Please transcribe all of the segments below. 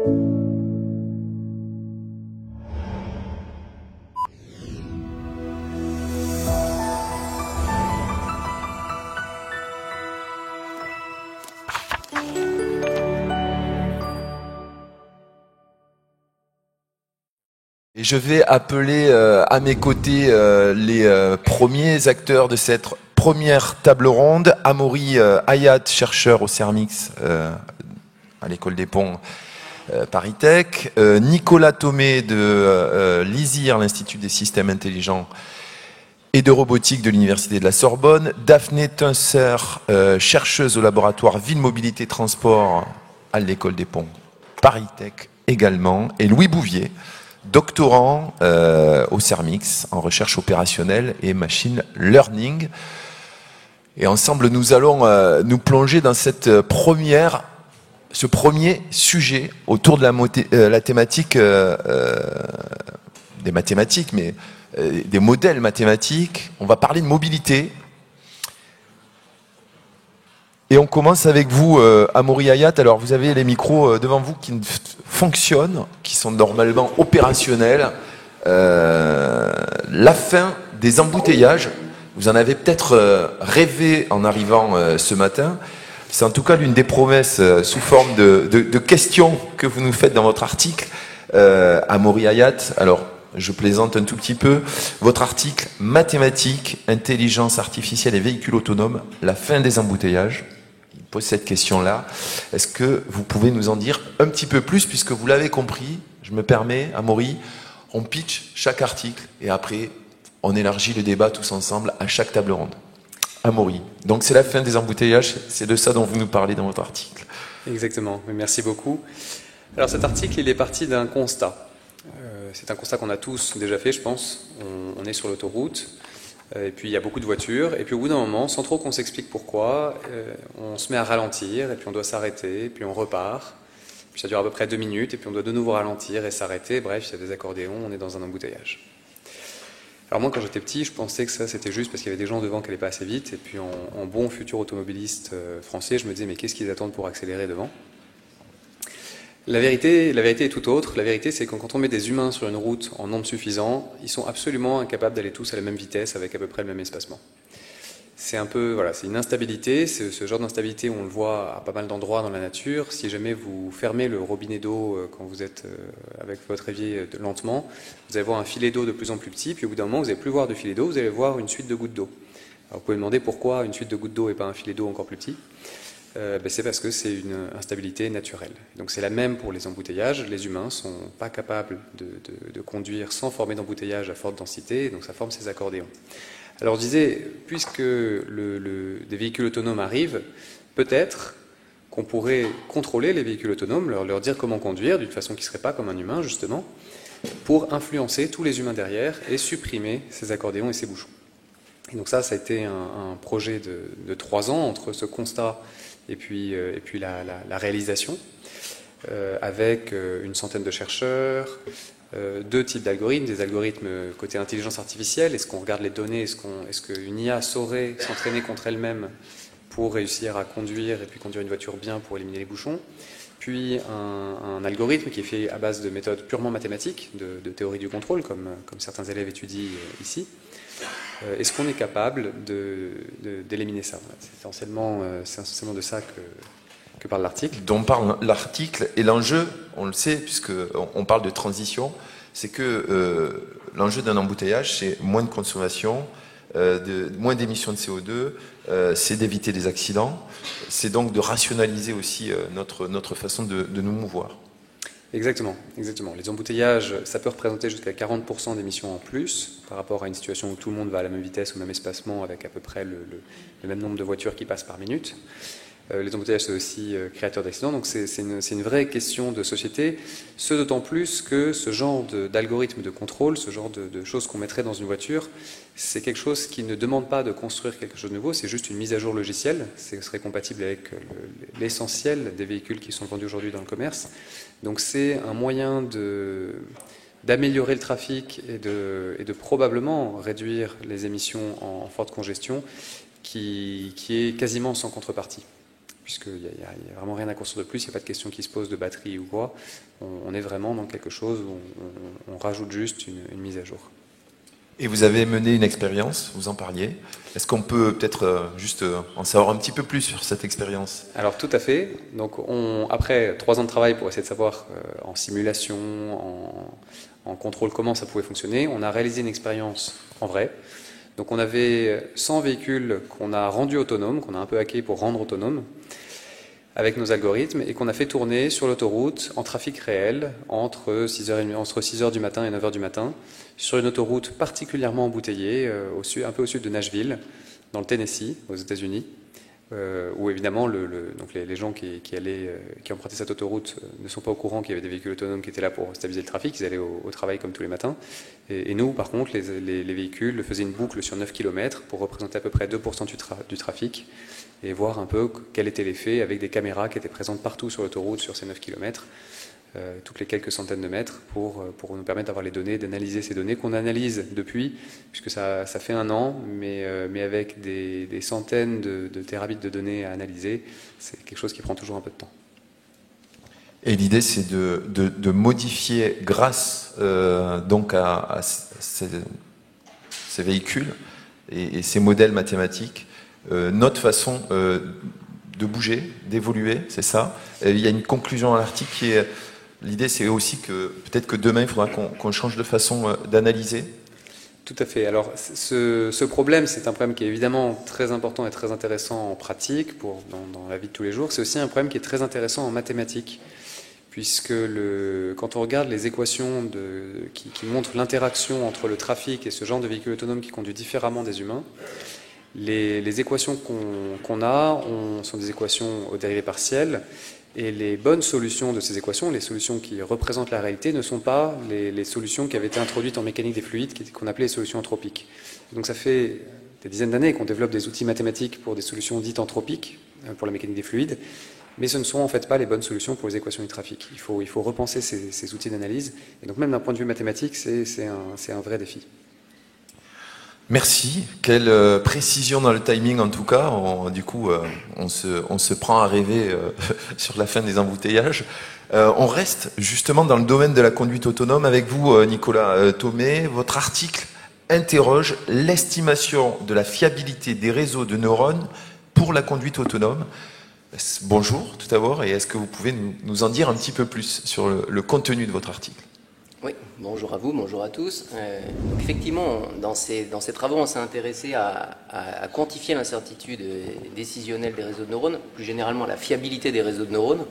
Et je vais appeler à mes côtés les premiers acteurs de cette première table ronde. Amaury Hayat, chercheur au CERMIX à l'École des Ponts ParisTech. Nicolas Thomé de l'ISIR, l'Institut des systèmes intelligents et de robotique de l'Université de la Sorbonne. Daphné Tuncer, chercheuse au laboratoire Ville, Mobilité, Transport à l'École des Ponts ParisTech également. Et Louis Bouvier, doctorant au CERMIX en recherche opérationnelle et machine learning. Et ensemble, nous allons nous plonger dans ce premier sujet autour de la thématique des mathématiques, mais des modèles mathématiques. On va parler de mobilité. Et on commence avec vous, Amaury Hayat. Alors, vous avez les micros devant vous qui fonctionnent, qui sont normalement opérationnels. La fin des embouteillages, vous en avez peut-être rêvé en arrivant ce matin. C'est en tout cas l'une des promesses sous forme de questions que vous nous faites dans votre article, Amaury Hayat. Alors, je plaisante un tout petit peu. Votre article « Mathématiques, intelligence artificielle et véhicules autonomes, la fin des embouteillages ». Il pose cette question-là. Est-ce que vous pouvez nous en dire un petit peu plus, puisque vous l'avez compris, je me permets, Amaury, on pitch chaque article et après, on élargit le débat tous ensemble à chaque table ronde. Amaury, donc c'est la fin des embouteillages, c'est de ça dont vous nous parlez dans votre article. Exactement, merci beaucoup. Alors cet article, il est parti d'un constat. C'est un constat qu'on a tous déjà fait, je pense. On est sur l'autoroute, et puis il y a beaucoup de voitures, et puis au bout d'un moment, sans trop qu'on s'explique pourquoi, on se met à ralentir, et puis on doit s'arrêter, et puis on repart. Puis ça dure à peu près 2 minutes, et puis on doit de nouveau ralentir et s'arrêter. Bref, il y a des accordéons, on est dans un embouteillage. Alors moi, quand j'étais petit, je pensais que ça, c'était juste parce qu'il y avait des gens devant qui n'allaient pas assez vite, et puis en bon futur automobiliste français, je me disais, mais qu'est-ce qu'ils attendent pour accélérer devant ? La vérité est tout autre. La vérité, c'est que quand on met des humains sur une route en nombre suffisant, ils sont absolument incapables d'aller tous à la même vitesse avec à peu près le même espacement. C'est un peu, voilà, c'est une instabilité. Ce genre d'instabilité, on le voit à pas mal d'endroits dans la nature. Si jamais vous fermez le robinet d'eau quand vous êtes avec votre évier lentement, vous allez voir un filet d'eau de plus en plus petit, puis au bout d'un moment, vous n'allez plus voir de filet d'eau, vous allez voir une suite de gouttes d'eau. Alors vous pouvez demander pourquoi une suite de gouttes d'eau et pas un filet d'eau encore plus petit. C'est parce que c'est une instabilité naturelle. Donc c'est la même pour les embouteillages. Les humains ne sont pas capables de conduire sans former d'embouteillage à forte densité, donc ça forme ces accordéons. Alors je disais, puisque des véhicules autonomes arrivent, peut-être qu'on pourrait contrôler les véhicules autonomes, leur dire comment conduire, d'une façon qui ne serait pas comme un humain, justement, pour influencer tous les humains derrière et supprimer ces accordéons et ces bouchons. Et donc ça a été un projet de 3 ans entre ce constat et puis la réalisation, avec une centaine de chercheurs, 2 types d'algorithmes, des algorithmes côté intelligence artificielle. Est-ce qu'on regarde les données, est-ce qu'une IA saurait s'entraîner contre elle-même pour réussir à conduire et puis conduire une voiture bien pour éliminer les bouchons? Puis un algorithme qui est fait à base de méthodes purement mathématiques, de théorie du contrôle, comme certains élèves étudient ici. Est-ce qu'on est capable d'éliminer ça? C'est essentiellement de ça que parle l'article. Dont parle l'article, et l'enjeu, on le sait, puisqu'on parle de transition, c'est que l'enjeu d'un embouteillage, c'est moins de consommation, moins d'émissions de CO2, c'est d'éviter des accidents, c'est donc de rationaliser aussi notre façon de nous mouvoir. Exactement. Les embouteillages, ça peut représenter jusqu'à 40% d'émissions en plus par rapport à une situation où tout le monde va à la même vitesse, au même espacement, avec à peu près le même nombre de voitures qui passent par minute. Les embouteillages, c'est aussi créateur d'accidents, donc c'est une vraie question de société, ce d'autant plus que ce genre d'algorithme de contrôle, ce genre de choses qu'on mettrait dans une voiture, c'est quelque chose qui ne demande pas de construire quelque chose de nouveau, c'est juste une mise à jour logicielle, ce serait compatible avec l'essentiel des véhicules qui sont vendus aujourd'hui dans le commerce. Donc c'est un moyen d'améliorer le trafic et de probablement réduire les émissions en forte congestion qui est quasiment sans contrepartie. puisqu'il n'y a vraiment rien à construire de plus, il n'y a pas de question qui se pose de batterie ou quoi. On est vraiment dans quelque chose où on rajoute juste une mise à jour. Et vous avez mené une expérience, vous en parliez. Est-ce qu'on peut peut-être juste en savoir un petit peu plus sur cette expérience? Alors tout à fait. Donc après 3 ans de travail pour essayer de savoir en simulation, en contrôle comment ça pouvait fonctionner, on a réalisé une expérience en vrai. Donc on avait 100 véhicules qu'on a rendus autonomes, qu'on a un peu hackés pour rendre autonomes, avec nos algorithmes, et qu'on a fait tourner sur l'autoroute en trafic réel entre 6h du matin et 9h du matin, sur une autoroute particulièrement embouteillée, un peu au sud de Nashville, dans le Tennessee, aux États-Unis, où évidemment donc les gens qui empruntaient cette autoroute ne sont pas au courant qu'il y avait des véhicules autonomes qui étaient là pour stabiliser le trafic, ils allaient au travail comme tous les matins. Et nous, par contre, les véhicules faisaient une boucle sur 9 km pour représenter à peu près 2% du trafic et voir un peu quel était l'effet avec des caméras qui étaient présentes partout sur l'autoroute sur ces 9 km. Toutes les quelques centaines de mètres pour nous permettre d'avoir les données, d'analyser ces données qu'on analyse depuis, puisque ça fait 1 an, mais avec des centaines de terabits de données à analyser, c'est quelque chose qui prend toujours un peu de temps. Et l'idée, c'est de modifier grâce donc à ces véhicules et ces modèles mathématiques notre façon de bouger, d'évoluer, c'est ça. Il y a une conclusion à l'article qui est... L'idée, c'est aussi que peut-être que demain, il faudra qu'on change de façon d'analyser. Tout à fait. Alors, ce problème, c'est un problème qui est évidemment très important et très intéressant en pratique, dans la vie de tous les jours. C'est aussi un problème qui est très intéressant en mathématiques, puisque quand on regarde les équations qui montrent l'interaction entre le trafic et ce genre de véhicule autonome qui conduit différemment des humains, les équations qu'on a sont des équations aux dérivées partielles. Et les bonnes solutions de ces équations, les solutions qui représentent la réalité, ne sont pas les solutions qui avaient été introduites en mécanique des fluides, qu'on appelait les solutions anthropiques. Donc ça fait des dizaines d'années qu'on développe des outils mathématiques pour des solutions dites anthropiques, pour la mécanique des fluides, mais ce ne sont en fait pas les bonnes solutions pour les équations du trafic. Il faut repenser ces outils d'analyse, et donc même d'un point de vue mathématique, c'est un vrai défi. Merci, quelle précision dans le timing en tout cas. Du coup, on se prend à rêver sur la fin des embouteillages. On reste justement dans le domaine de la conduite autonome avec vous, Nicolas Thomé. Votre article interroge l'estimation de la fiabilité des réseaux de neurones pour la conduite autonome. Bonjour tout d'abord, et est-ce que vous pouvez nous en dire un petit peu plus sur le contenu de votre article ? Oui, bonjour à vous, bonjour à tous. Donc effectivement, dans ces travaux, on s'est intéressé à quantifier l'incertitude décisionnelle des réseaux de neurones, plus généralement la fiabilité des réseaux de neurones.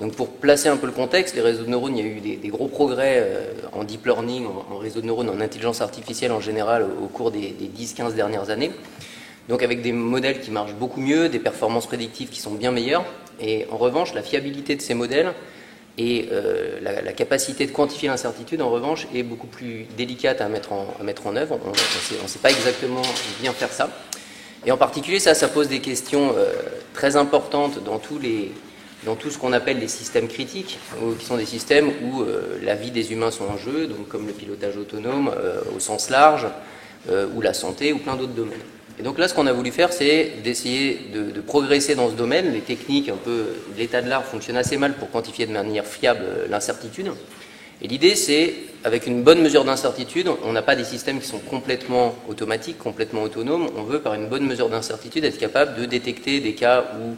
Donc pour placer un peu le contexte, les réseaux de neurones, il y a eu des gros progrès en deep learning, en réseaux de neurones, en intelligence artificielle en général au cours des 10-15 dernières années. Donc avec des modèles qui marchent beaucoup mieux, des performances prédictives qui sont bien meilleures. Et en revanche, la fiabilité de ces modèles et la capacité de quantifier l'incertitude, en revanche, est beaucoup plus délicate à mettre en œuvre. On ne sait pas exactement bien faire ça. Et en particulier, ça pose des questions très importantes dans tout ce qu'on appelle les systèmes critiques, qui sont des systèmes où la vie des humains sont en jeu, donc comme le pilotage autonome au sens large, ou la santé, ou plein d'autres domaines. Et donc là, ce qu'on a voulu faire, c'est d'essayer de progresser dans ce domaine. Les techniques, un peu l'état de l'art, fonctionnent assez mal pour quantifier de manière fiable l'incertitude. Et l'idée, c'est, avec une bonne mesure d'incertitude, on n'a pas des systèmes qui sont complètement automatiques, complètement autonomes. On veut, par une bonne mesure d'incertitude, être capable de détecter des cas où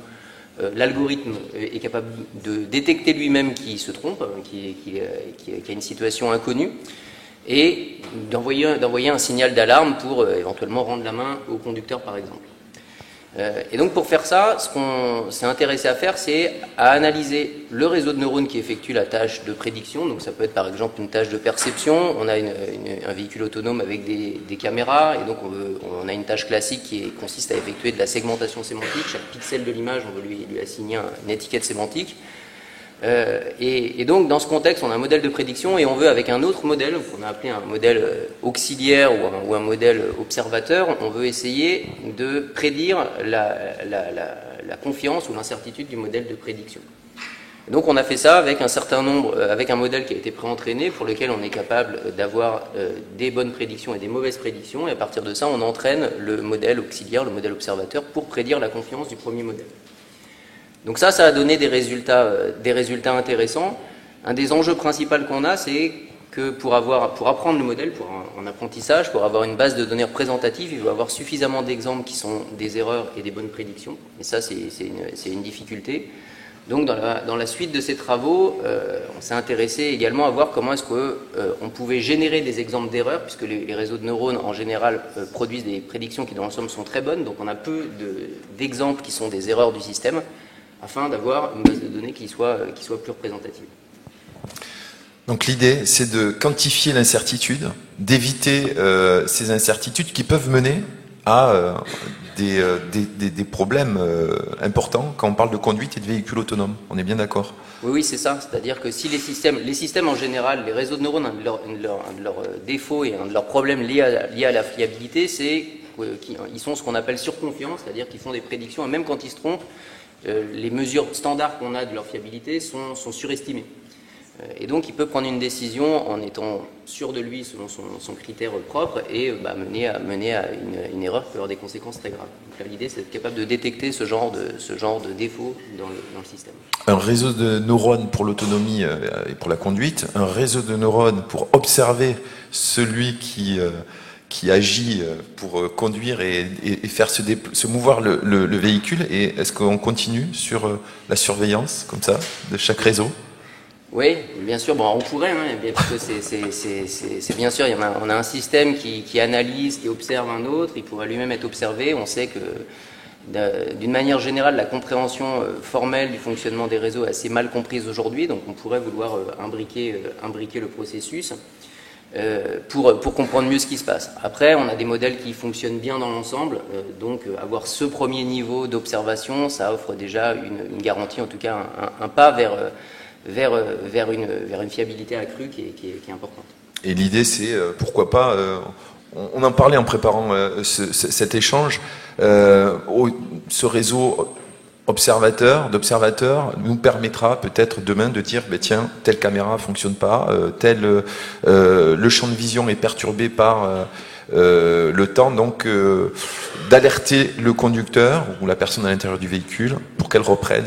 l'algorithme est capable de détecter lui-même qui se trompe, qui a une situation inconnue, et d'envoyer un signal d'alarme pour éventuellement rendre la main au conducteur, par exemple. Et donc pour faire ça, ce qu'on s'est intéressé à faire, c'est à analyser le réseau de neurones qui effectue la tâche de prédiction. Donc ça peut être par exemple une tâche de perception. On a un véhicule autonome avec des caméras, et donc on a une tâche classique qui consiste à effectuer de la segmentation sémantique. Chaque pixel de l'image, on veut lui assigner une étiquette sémantique. Et donc dans ce contexte, on a un modèle de prédiction, et on veut, avec un autre modèle qu'on a appelé un modèle auxiliaire ou un modèle observateur, on veut essayer de prédire la confiance ou l'incertitude du modèle de prédiction. Et donc on a fait ça avec avec un modèle qui a été pré-entraîné, pour lequel on est capable d'avoir des bonnes prédictions et des mauvaises prédictions, et à partir de ça, on entraîne le modèle auxiliaire, le modèle observateur, pour prédire la confiance du premier modèle. Donc ça a donné des résultats intéressants. Un des enjeux principaux qu'on a, c'est que pour apprendre le modèle, pour un apprentissage, pour avoir une base de données représentative, il faut avoir suffisamment d'exemples qui sont des erreurs et des bonnes prédictions. Et ça, c'est une difficulté. Donc dans la suite de ces travaux, on s'est intéressé également à voir comment est-ce qu'on pouvait générer des exemples d'erreurs, puisque les réseaux de neurones en général produisent des prédictions qui dans l'ensemble sont très bonnes, donc on a peu d'exemples qui sont des erreurs du système, afin d'avoir une base de données qui soit plus représentative. Donc l'idée, c'est de quantifier l'incertitude, d'éviter ces incertitudes qui peuvent mener à des problèmes importants quand on parle de conduite et de véhicules autonomes. On est bien d'accord? Oui, c'est ça. C'est-à-dire que si les systèmes en général, les réseaux de neurones, un de leurs défauts et un de leurs problèmes liés à la fiabilité, c'est qu'ils sont ce qu'on appelle surconfiants, c'est-à-dire qu'ils font des prédictions et même quand ils se trompent, les mesures standards qu'on a de leur fiabilité sont surestimées. Et donc il peut prendre une décision en étant sûr de lui selon son critère propre et mener à une erreur qui peut avoir des conséquences très graves. Donc l'idée, c'est d'être capable de détecter ce genre de défaut dans le système. Un réseau de neurones pour l'autonomie et pour la conduite, un réseau de neurones pour observer celui qui agit pour conduire et faire se mouvoir le véhicule. Et est-ce qu'on continue sur la surveillance comme ça de chaque réseau? Oui, bien sûr. Bon, on pourrait, parce que c'est bien sûr. On a un système qui analyse, qui observe un autre. Il pourrait lui-même être observé. On sait que, d'une manière générale, la compréhension formelle du fonctionnement des réseaux est assez mal comprise aujourd'hui. Donc, on pourrait vouloir imbriquer le processus pour comprendre mieux ce qui se passe. Après, on a des modèles qui fonctionnent bien dans l'ensemble. Donc, avoir ce premier niveau d'observation, ça offre déjà une garantie, en tout cas un pas vers une fiabilité accrue qui est importante. Et l'idée, c'est pourquoi pas, on en parlait en préparant cet échange, ce réseau d'observateurs nous permettra peut-être demain de dire, tiens, telle caméra fonctionne pas, le champ de vision est perturbé par le temps, donc d'alerter le conducteur ou la personne à l'intérieur du véhicule pour qu'elle reprenne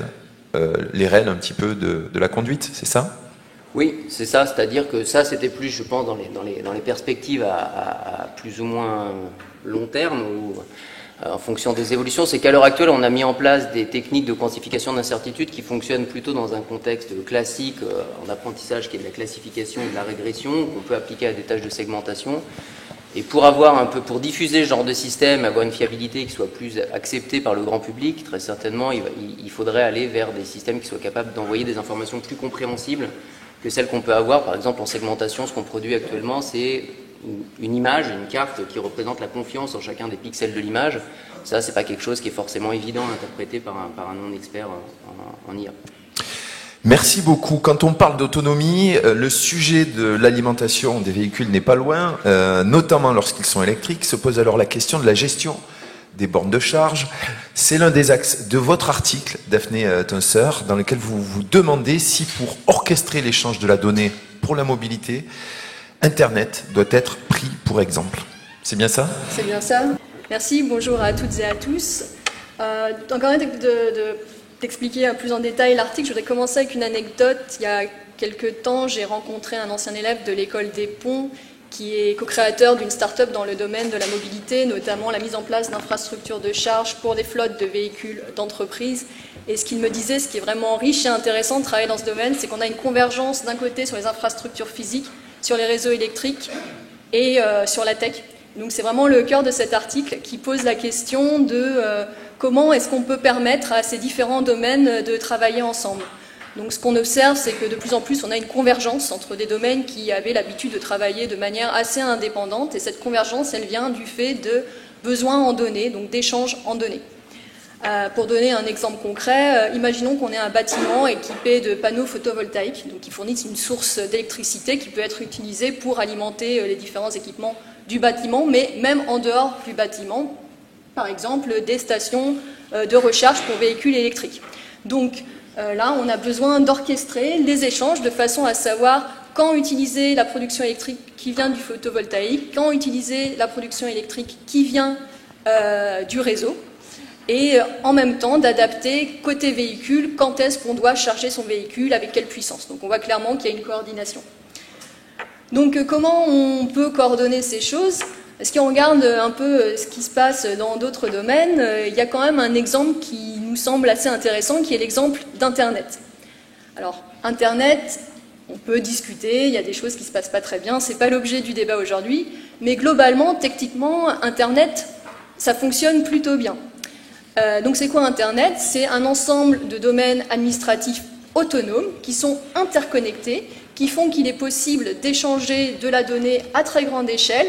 les rênes un petit peu de la conduite, c'est ça? Oui, c'est ça, c'est-à-dire que ça c'était plus, je pense, dans les perspectives à plus ou moins long terme ou en fonction des évolutions, c'est qu'à l'heure actuelle on a mis en place des techniques de quantification d'incertitude qui fonctionnent plutôt dans un contexte classique en apprentissage qui est de la classification et de la régression, qu'on peut appliquer à des tâches de segmentation. Et pour diffuser ce genre de système, avoir une fiabilité qui soit plus acceptée par le grand public, très certainement, il faudrait aller vers des systèmes qui soient capables d'envoyer des informations plus compréhensibles que celles qu'on peut avoir. Par exemple, en segmentation, ce qu'on produit actuellement, c'est une image, une carte qui représente la confiance en chacun des pixels de l'image. Ça, c'est pas quelque chose qui est forcément évident à interpréter par un non-expert en IA. Merci beaucoup. Quand on parle d'autonomie, le sujet de l'alimentation des véhicules n'est pas loin, notamment lorsqu'ils sont électriques. Se pose alors la question de la gestion des bornes de charge. C'est l'un des axes de votre article, Daphné Tuncer, dans lequel vous vous demandez si pour orchestrer l'échange de la donnée pour la mobilité, Internet doit être pris pour exemple. C'est bien ça? C'est bien ça. Merci, bonjour à toutes et à tous. Encore d'expliquer plus en détail l'article, je voudrais commencer avec une anecdote. Il y a quelques temps, j'ai rencontré un ancien élève de l'école des Ponts qui est co-créateur d'une start-up dans le domaine de la mobilité, notamment la mise en place d'infrastructures de charge pour des flottes de véhicules d'entreprise. Et ce qu'il me disait, ce qui est vraiment riche et intéressant de travailler dans ce domaine, c'est qu'on a une convergence d'un côté sur les infrastructures physiques, sur les réseaux électriques et sur la tech. Donc c'est vraiment le cœur de cet article qui pose la question de comment est-ce qu'on peut permettre à ces différents domaines de travailler ensemble. Donc ce qu'on observe, c'est que de plus en plus, on a une convergence entre des domaines qui avaient l'habitude de travailler de manière assez indépendante. Et cette convergence, elle vient du fait de besoins en données, donc d'échanges en données. Pour donner un exemple concret, imaginons qu'on ait un bâtiment équipé de panneaux photovoltaïques, donc qui fournissent une source d'électricité qui peut être utilisée pour alimenter les différents équipements du bâtiment, mais même en dehors du bâtiment, par exemple des stations de recharge pour véhicules électriques. Donc là, on a besoin d'orchestrer les échanges de façon à savoir quand utiliser la production électrique qui vient du photovoltaïque, quand utiliser la production électrique qui vient du réseau, et en même temps d'adapter côté véhicule quand est-ce qu'on doit charger son véhicule, avec quelle puissance. Donc on voit clairement qu'il y a une coordination. Donc comment on peut coordonner ces choses? Si on regarde un peu ce qui se passe dans d'autres domaines, il y a quand même un exemple qui nous semble assez intéressant, qui est l'exemple d'Internet. Alors, Internet, on peut discuter, il y a des choses qui ne se passent pas très bien, ce n'est pas l'objet du débat aujourd'hui, mais globalement, techniquement, Internet, ça fonctionne plutôt bien. Donc c'est quoi Internet? C'est un ensemble de domaines administratifs autonomes qui sont interconnectés, qui font qu'il est possible d'échanger de la donnée à très grande échelle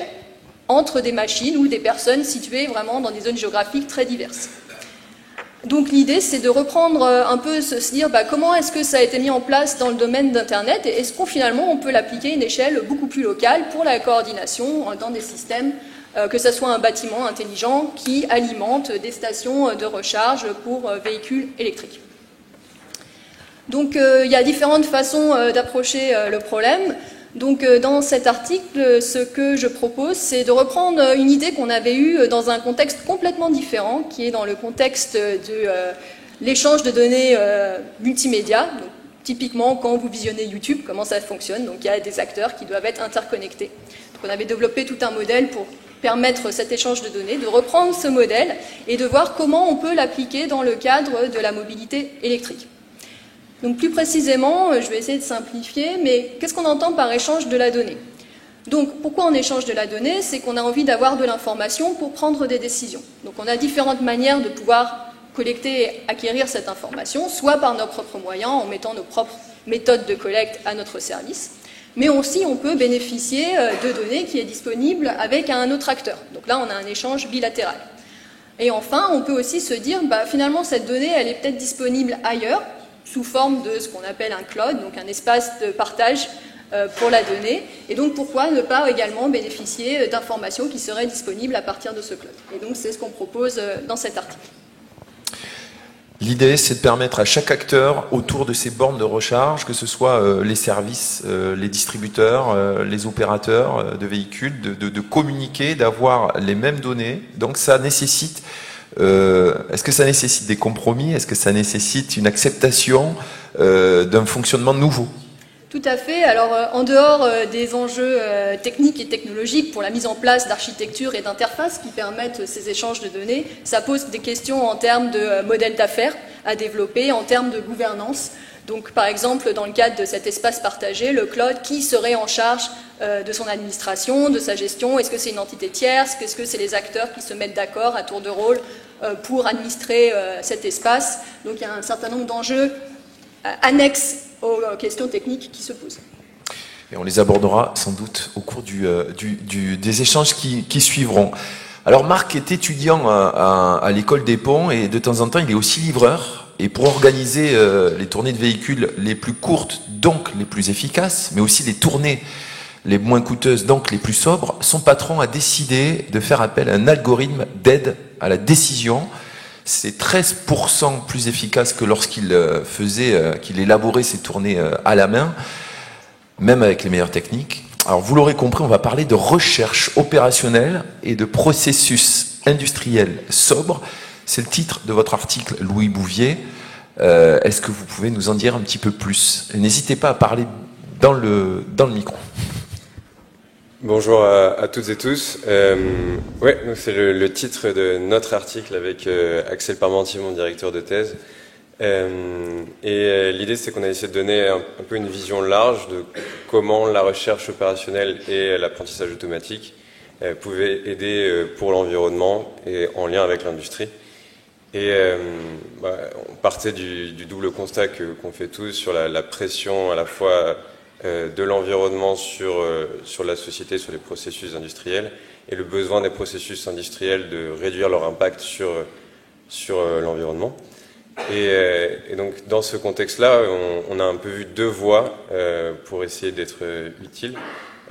entre des machines ou des personnes situées vraiment dans des zones géographiques très diverses. Donc l'idée, c'est de reprendre un peu, se dire comment est-ce que ça a été mis en place dans le domaine d'Internet et est-ce qu'on finalement on peut l'appliquer à une échelle beaucoup plus locale pour la coordination dans des systèmes, que ce soit un bâtiment intelligent qui alimente des stations de recharge pour véhicules électriques. Donc il y a différentes façons d'approcher le problème. Donc dans cet article, ce que je propose, c'est de reprendre une idée qu'on avait eue dans un contexte complètement différent, qui est dans le contexte de l'échange de données multimédia. Donc, typiquement, quand vous visionnez YouTube, comment ça fonctionne? Donc il y a des acteurs qui doivent être interconnectés. Donc on avait développé tout un modèle pour permettre cet échange de données, de reprendre ce modèle et de voir comment on peut l'appliquer dans le cadre de la mobilité électrique. Donc plus précisément, je vais essayer de simplifier, mais qu'est-ce qu'on entend par échange de la donnée? Donc pourquoi on échange de la donnée? C'est qu'on a envie d'avoir de l'information pour prendre des décisions. Donc on a différentes manières de pouvoir collecter et acquérir cette information, soit par nos propres moyens, en mettant nos propres méthodes de collecte à notre service, mais aussi on peut bénéficier de données qui est disponible avec un autre acteur. Donc là on a un échange bilatéral. Et enfin, on peut aussi se dire, finalement cette donnée elle est peut-être disponible ailleurs, sous forme de ce qu'on appelle un cloud, donc un espace de partage pour la donnée. Et donc, pourquoi ne pas également bénéficier d'informations qui seraient disponibles à partir de ce cloud? Et donc, c'est ce qu'on propose dans cet article. L'idée, c'est de permettre à chaque acteur autour de ces bornes de recharge, que ce soit les services, les distributeurs, les opérateurs de véhicules, de communiquer, d'avoir les mêmes données. Donc, ça nécessite... est-ce que ça nécessite des compromis? Est-ce que ça nécessite une acceptation d'un fonctionnement nouveau? Tout à fait. Alors, en dehors des enjeux techniques et technologiques pour la mise en place d'architectures et d'interfaces qui permettent ces échanges de données, ça pose des questions en termes de modèles d'affaires à développer, en termes de gouvernance. Donc, par exemple, dans le cadre de cet espace partagé, le cloud, qui serait en charge de son administration, de sa gestion? Est-ce que c'est une entité tierce? Est-ce que c'est les acteurs qui se mettent d'accord à tour de rôle pour administrer cet espace? Donc, il y a un certain nombre d'enjeux annexes aux questions techniques qui se posent. Et on les abordera sans doute au cours des échanges qui suivront. Alors, Marc est étudiant à l'école des ponts et de temps en temps, il est aussi livreur. Et pour organiser les tournées de véhicules les plus courtes, donc les plus efficaces, mais aussi les tournées les moins coûteuses, donc les plus sobres, son patron a décidé de faire appel à un algorithme d'aide à la décision. C'est 13% plus efficace que lorsqu'il qu'il élaborait ses tournées à la main, même avec les meilleures techniques. Alors vous l'aurez compris, on va parler de recherche opérationnelle et de processus industriels sobres. C'est le titre de votre article, Louis Bouvier. Est-ce que vous pouvez nous en dire un petit peu plus? N'hésitez pas à parler dans le micro. Bonjour à toutes et tous. Ouais, c'est le titre de notre article avec Axel Parmentier, mon directeur de thèse. Et l'idée, c'est qu'on a essayé de donner un peu une vision large de comment la recherche opérationnelle et l'apprentissage automatique pouvaient aider pour l'environnement et en lien avec l'industrie. Et on partait du double constat qu'on fait tous sur la pression à la fois de l'environnement sur la société, sur les processus industriels, et le besoin des processus industriels de réduire leur impact sur l'environnement. Et donc dans ce contexte-là, on a un peu vu deux voies pour essayer d'être utile.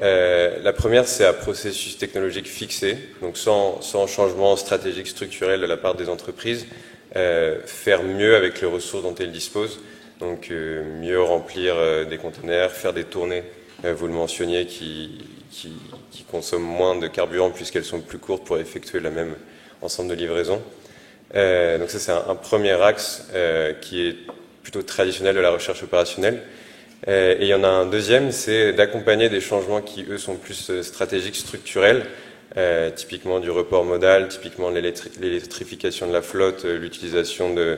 La première, c'est un processus technologique fixé, donc sans changement stratégique structurel de la part des entreprises, faire mieux avec les ressources dont elles disposent, donc mieux remplir des conteneurs, faire des tournées, vous le mentionniez, qui consomment moins de carburant puisqu'elles sont plus courtes pour effectuer le même ensemble de livraisons. Donc ça, c'est un premier axe qui est plutôt traditionnel de la recherche opérationnelle. Et il y en a un deuxième, c'est d'accompagner des changements qui, eux, sont plus stratégiques, structurels, typiquement du report modal, typiquement l'électrification de la flotte, l'utilisation de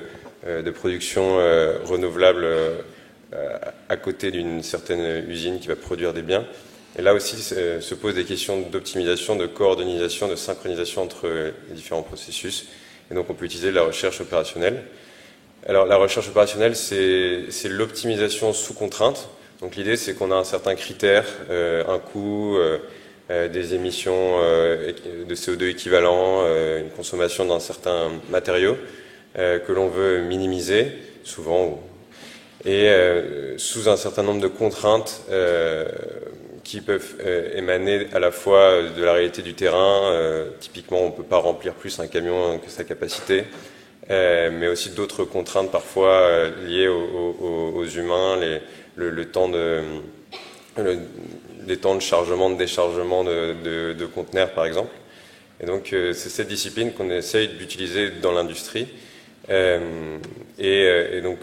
production renouvelable à côté d'une certaine usine qui va produire des biens. Et là aussi se posent des questions d'optimisation, de coordination, de synchronisation entre les différents processus. Et donc on peut utiliser la recherche opérationnelle. Alors la recherche opérationnelle, c'est l'optimisation sous contrainte. Donc l'idée, c'est qu'on a un certain critère, un coût, des émissions de CO2 équivalent, une consommation d'un certain matériau que l'on veut minimiser, souvent, et sous un certain nombre de contraintes qui peuvent émaner à la fois de la réalité du terrain. Typiquement, on ne peut pas remplir plus un camion que sa capacité, mais aussi d'autres contraintes parfois liées aux humains, les temps des temps de chargement, de déchargement de conteneurs, par exemple. Et donc, c'est cette discipline qu'on essaye d'utiliser dans l'industrie. Et donc,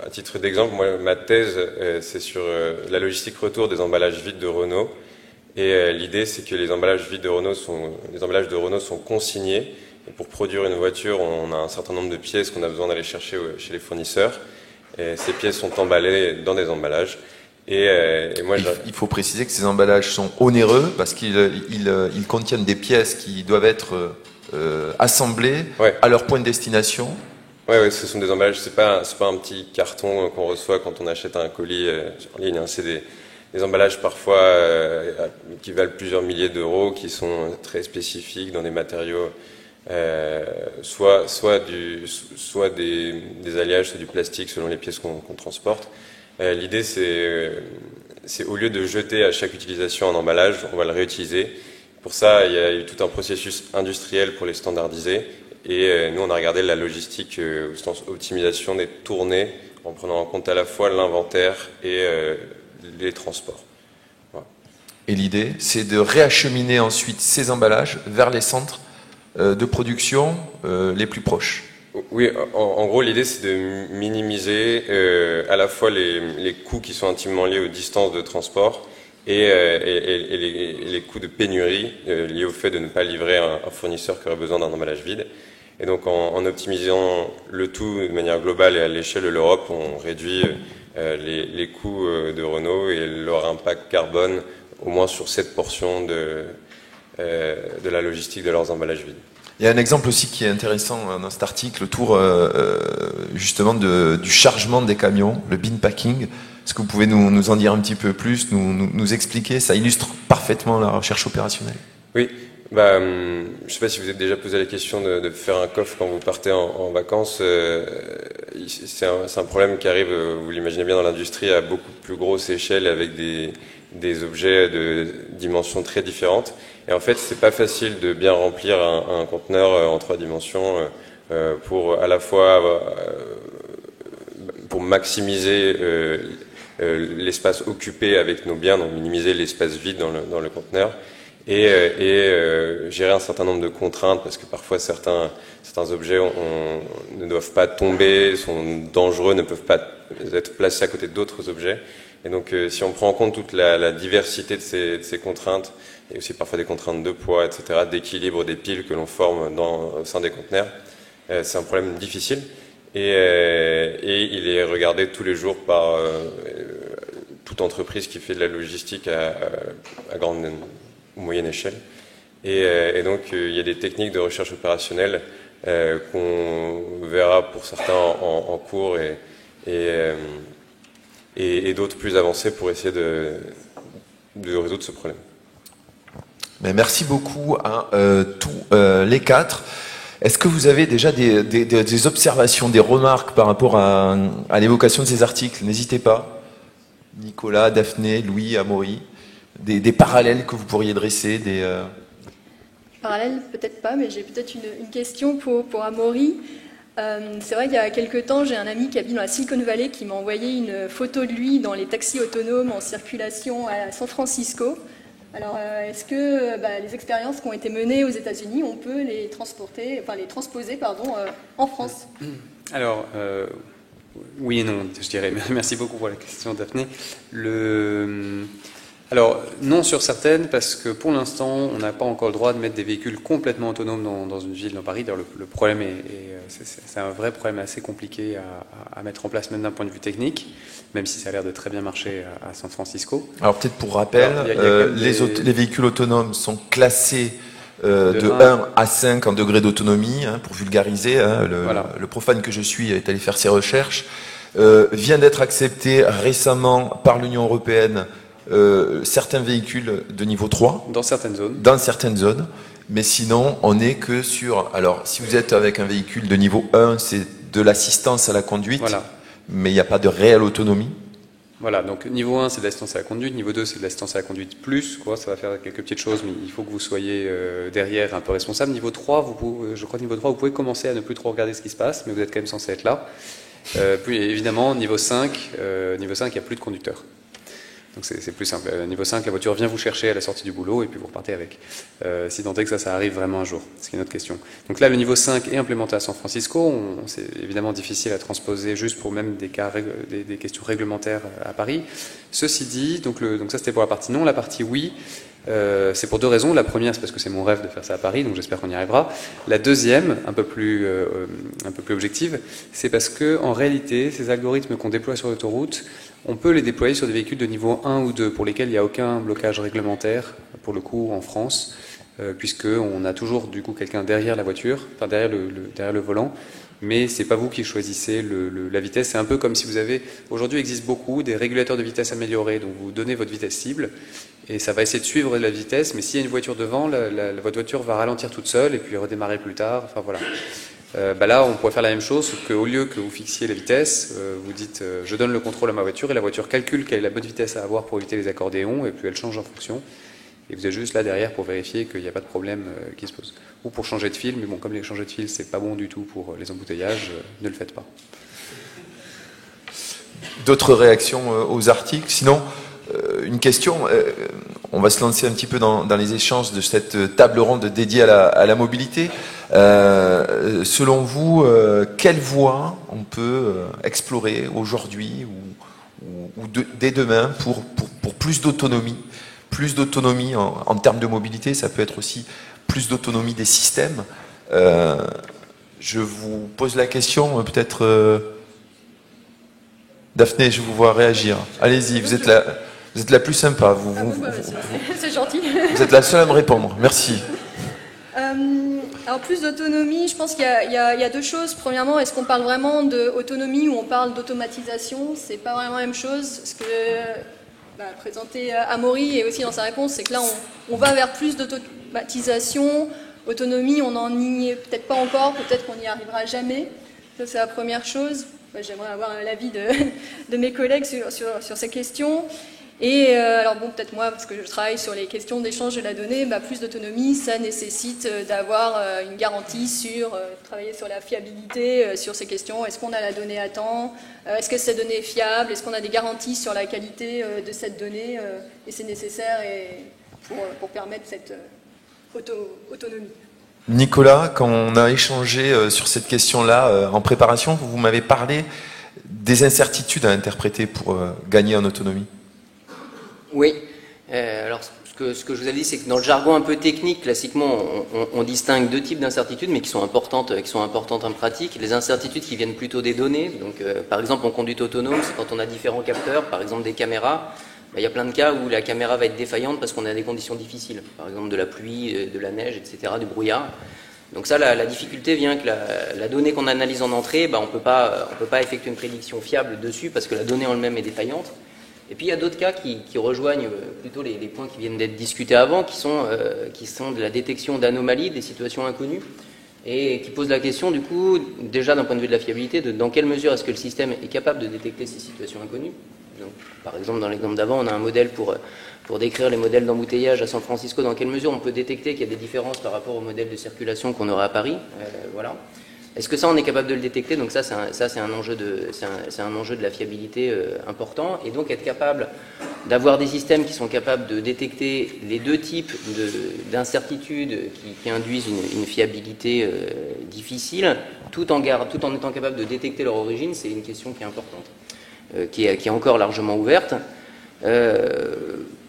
à titre d'exemple, moi, ma thèse, c'est sur la logistique retour des emballages vides de Renault. Et l'idée, c'est que les emballages vides de Renault sont consignés. Et pour produire une voiture, on a un certain nombre de pièces qu'on a besoin d'aller chercher chez les fournisseurs. Et ces pièces sont emballées dans des emballages. Et moi, il faut préciser que ces emballages sont onéreux parce qu'ils contiennent des pièces qui doivent être assemblées à leur point de destination. Ouais, ce sont des emballages. C'est pas un petit carton qu'on reçoit quand on achète un colis en ligne. Hein. C'est des emballages parfois qui valent plusieurs milliers d'euros, qui sont très spécifiques dans des matériaux, soit des alliages, soit du plastique selon les pièces qu'on transporte. L'idée, c'est au lieu de jeter à chaque utilisation un emballage, on va le réutiliser. Pour ça, il y a eu tout un processus industriel pour les standardiser. Et nous, on a regardé la logistique, au sens optimisation des tournées, en prenant en compte à la fois l'inventaire et les transports. Voilà. Et l'idée, c'est de réacheminer ensuite ces emballages vers les centres de production les plus proches. Oui, en gros, l'idée, c'est de minimiser à la fois les coûts qui sont intimement liés aux distances de transport et les coûts de pénurie liés au fait de ne pas livrer un fournisseur qui aurait besoin d'un emballage vide. Et donc, en optimisant le tout de manière globale et à l'échelle de l'Europe, on réduit les coûts de Renault et leur impact carbone au moins sur cette portion de la logistique de leurs emballages vides. Il y a un exemple aussi qui est intéressant dans cet article autour justement du chargement des camions, le bin packing. Est-ce que vous pouvez nous en dire un petit peu plus, nous expliquer? Ça illustre parfaitement la recherche opérationnelle. Oui, je ne sais pas si vous vous êtes déjà posé la question de faire un coffre quand vous partez en vacances. C'est un problème qui arrive, vous l'imaginez bien, dans l'industrie à beaucoup plus grosse échelle avec des objets de dimensions très différentes. Et en fait, c'est pas facile de bien remplir un conteneur en 3 dimensions pour à la fois pour maximiser l'espace occupé avec nos biens, donc minimiser l'espace vide dans le conteneur, et gérer un certain nombre de contraintes parce que parfois certains objets ne doivent pas tomber, sont dangereux, ne peuvent pas être placés à côté d'autres objets. Et donc, si on prend en compte toute la diversité de ces contraintes, et aussi parfois des contraintes de poids, etc., d'équilibre des piles que l'on forme au sein des conteneurs, c'est un problème difficile. Et il est regardé tous les jours par toute entreprise qui fait de la logistique à grande ou moyenne échelle. Et donc, il y a des techniques de recherche opérationnelle qu'on verra pour certains en cours et d'autres plus avancés pour essayer de résoudre ce problème. Mais merci beaucoup à tous les 4. Est-ce que vous avez déjà des observations, des remarques par rapport à l'évocation de ces articles? N'hésitez pas. Nicolas, Daphné, Louis, Amaury, des parallèles que vous pourriez dresser, Parallèles, peut-être pas, mais j'ai peut-être une question pour Amaury. C'est vrai qu'il y a quelques temps, j'ai un ami qui habite dans la Silicon Valley qui m'a envoyé une photo de lui dans les taxis autonomes en circulation à San Francisco. Alors, est-ce que les expériences qui ont été menées aux États-Unis, on peut les transposer en France? Alors, oui et non, je dirais. Merci beaucoup pour la question, Daphné. Alors, non sur certaines, parce que pour l'instant, on n'a pas encore le droit de mettre des véhicules complètement autonomes dans une ville, dans Paris. D'ailleurs, le problème c'est un vrai problème assez compliqué à mettre en place, même d'un point de vue technique, même si ça a l'air de très bien marcher à San Francisco. Alors peut-être pour rappel, les véhicules autonomes sont classés de 1 à 5 en degré d'autonomie, pour vulgariser. Le profane que je suis est allé faire ses recherches. Vient d'être accepté récemment par l'Union européenne certains véhicules de niveau 3. Dans certaines zones. Dans certaines zones. Mais sinon, on n'est que sur... Alors, si vous êtes avec un véhicule de niveau 1, c'est de l'assistance à la conduite, mais il n'y a pas de réelle autonomie. Voilà, donc niveau 1, c'est de l'assistance à la conduite, niveau 2, c'est de l'assistance à la conduite plus, ça va faire quelques petites choses, mais il faut que vous soyez derrière un peu responsable. Niveau 3, je crois que niveau 3, vous pouvez commencer à ne plus trop regarder ce qui se passe, mais vous êtes quand même censé être là. Puis évidemment, niveau 5, il n'y a plus de conducteur. Donc c'est plus simple. Niveau 5, la voiture vient vous chercher à la sortie du boulot et puis vous repartez avec. Si tant est que ça arrive vraiment un jour, ce qui est une autre question. Donc là, le niveau 5 est implémenté à San Francisco. C'est évidemment difficile à transposer juste pour même des questions réglementaires à Paris. Ceci dit, donc ça c'était pour la partie non. La partie oui, c'est pour deux raisons. La première, c'est parce que c'est mon rêve de faire ça à Paris, donc j'espère qu'on y arrivera. La deuxième, un peu plus objective, c'est parce que en réalité, ces algorithmes qu'on déploie sur l'autoroute, on peut les déployer sur des véhicules de niveau 1 ou 2, pour lesquels il n'y a aucun blocage réglementaire, pour le coup, en France, puisqu'on a toujours, du coup, quelqu'un derrière la voiture, enfin derrière le volant, mais c'est pas vous qui choisissez la vitesse. C'est un peu comme si vous avez... Aujourd'hui, il existe beaucoup des régulateurs de vitesse améliorés, donc vous donnez votre vitesse cible, et ça va essayer de suivre la vitesse, mais s'il y a une voiture devant, votre voiture va ralentir toute seule, et puis redémarrer plus tard, enfin voilà. Là, on pourrait faire la même chose, sauf qu'au lieu que vous fixiez la vitesse, vous dites je donne le contrôle à ma voiture et la voiture calcule quelle est la bonne vitesse à avoir pour éviter les accordéons et puis elle change en fonction. Et vous êtes juste là derrière pour vérifier qu'il n'y a pas de problème qui se pose. Ou pour changer de fil, mais bon, comme les changer de fil, c'est pas bon du tout pour les embouteillages, ne le faites pas. D'autres réactions aux articles? Sinon, une question, on va se lancer un petit peu dans les échanges de cette table ronde dédiée à la mobilité. Selon vous, quelle voie on peut explorer aujourd'hui ou dès demain pour plus d'autonomie? Plus d'autonomie en termes de mobilité, ça peut être aussi plus d'autonomie des systèmes. Je vous pose la question, peut-être... Daphné, je vous vois réagir. Allez-y, vous êtes la plus sympa. C'est gentil. Vous êtes la seule à me répondre. Merci. Alors plus d'autonomie, je pense qu'il y a deux choses. Premièrement, est-ce qu'on parle vraiment d'autonomie ou on parle d'automatisation? C'est pas vraiment la même chose. Ce que présenté Amaury et aussi dans sa réponse, c'est que là on va vers plus d'automatisation. Autonomie, on n'en y est peut-être pas encore, peut-être qu'on n'y arrivera jamais. Ça c'est la première chose. J'aimerais avoir l'avis de mes collègues sur ces questions. Et alors bon, peut-être moi, parce que je travaille sur les questions d'échange de la donnée, plus d'autonomie, ça nécessite d'avoir une garantie travailler sur la fiabilité, sur ces questions. Est-ce qu'on a la donnée à temps? Est-ce que cette donnée est fiable? Est-ce qu'on a des garanties sur la qualité de cette donnée? Et c'est nécessaire pour permettre cette autonomie. Nicolas, quand on a échangé sur cette question-là en préparation, vous m'avez parlé des incertitudes à interpréter pour gagner en autonomie. Oui, alors ce que je vous avais dit, c'est que dans le jargon un peu technique, classiquement, on distingue deux types d'incertitudes, mais qui sont importantes en pratique. Les incertitudes qui viennent plutôt des données, donc par exemple en conduite autonome, c'est quand on a différents capteurs, par exemple des caméras. Il y a plein de cas où la caméra va être défaillante parce qu'on a des conditions difficiles, par exemple de la pluie, de la neige, etc., du brouillard. Donc ça, la difficulté vient que la donnée qu'on analyse en entrée, on peut pas effectuer une prédiction fiable dessus parce que la donnée en elle-même est défaillante. Et puis il y a d'autres cas qui rejoignent plutôt les points qui viennent d'être discutés avant, qui sont de la détection d'anomalies, des situations inconnues, et qui posent la question du coup, déjà d'un point de vue de la fiabilité, dans quelle mesure est-ce que le système est capable de détecter ces situations inconnues. Donc, par exemple, dans l'exemple d'avant, on a un modèle pour décrire les modèles d'embouteillage à San Francisco, dans quelle mesure on peut détecter qu'il y a des différences par rapport au modèle de circulation qu'on aura à Paris. Voilà. Est-ce que ça, on est capable de le détecter? Donc ça, c'est un enjeu de la fiabilité important. Et donc être capable d'avoir des systèmes qui sont capables de détecter les deux types d'incertitudes qui induisent une fiabilité difficile, tout en étant capable de détecter leur origine, c'est une question qui est importante, qui est encore largement ouverte.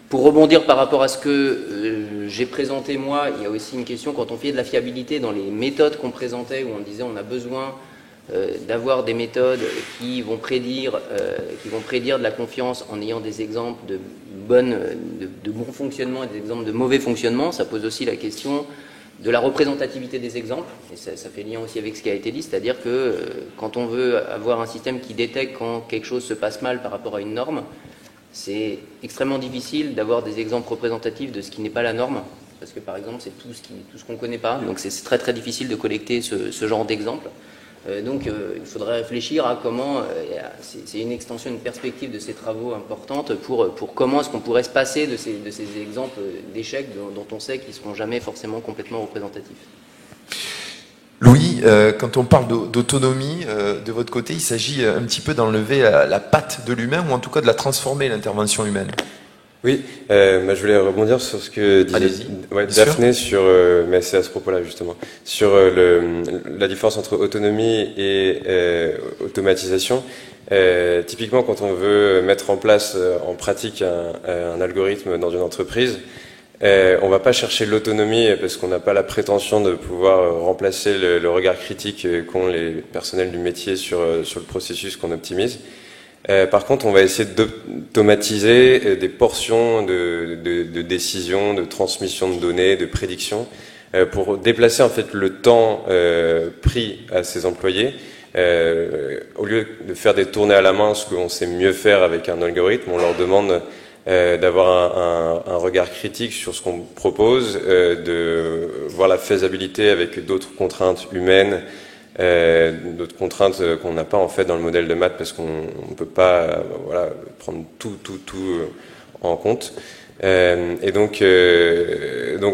Pour rebondir par rapport à ce que j'ai présenté moi, il y a aussi une question quand on fait de la fiabilité dans les méthodes qu'on présentait, où on disait on a besoin d'avoir des méthodes qui vont prédire de la confiance en ayant des exemples de bon fonctionnement et des exemples de mauvais fonctionnement. Ça pose aussi la question de la représentativité des exemples, et ça fait lien aussi avec ce qui a été dit, c'est-à-dire que quand on veut avoir un système qui détecte quand quelque chose se passe mal par rapport à une norme, c'est extrêmement difficile d'avoir des exemples représentatifs de ce qui n'est pas la norme, parce que par exemple c'est tout ce qu'on ne connaît pas, donc c'est très très difficile de collecter ce genre d'exemples. Donc il faudrait réfléchir à comment, c'est une extension, une perspective de ces travaux importante pour comment est-ce qu'on pourrait se passer de ces exemples d'échecs dont on sait qu'ils ne seront jamais forcément complètement représentatifs. Louis, quand on parle d'autonomie, de votre côté, il s'agit un petit peu d'enlever la patte de l'humain, ou en tout cas de la transformer, l'intervention humaine. Oui, je voulais rebondir sur ce que disait Daphné sur, mais c'est à ce propos-là justement, sur la différence entre autonomie et automatisation. Typiquement, quand on veut mettre en place en pratique un algorithme dans une entreprise, on va pas chercher l'autonomie parce qu'on n'a pas la prétention de pouvoir remplacer le regard critique qu'ont les personnels du métier sur le processus qu'on optimise. Par contre, on va essayer d'automatiser des portions de décision, de transmission de données, de prédiction, pour déplacer en fait le temps pris à ces employés. Au lieu de faire des tournées à la main, ce qu'on sait mieux faire avec un algorithme, on leur demande d'avoir un regard critique sur ce qu'on propose, de voir la faisabilité avec d'autres contraintes humaines, d'autres contraintes qu'on n'a pas en fait dans le modèle de maths parce qu'on ne peut pas prendre tout en compte. Et donc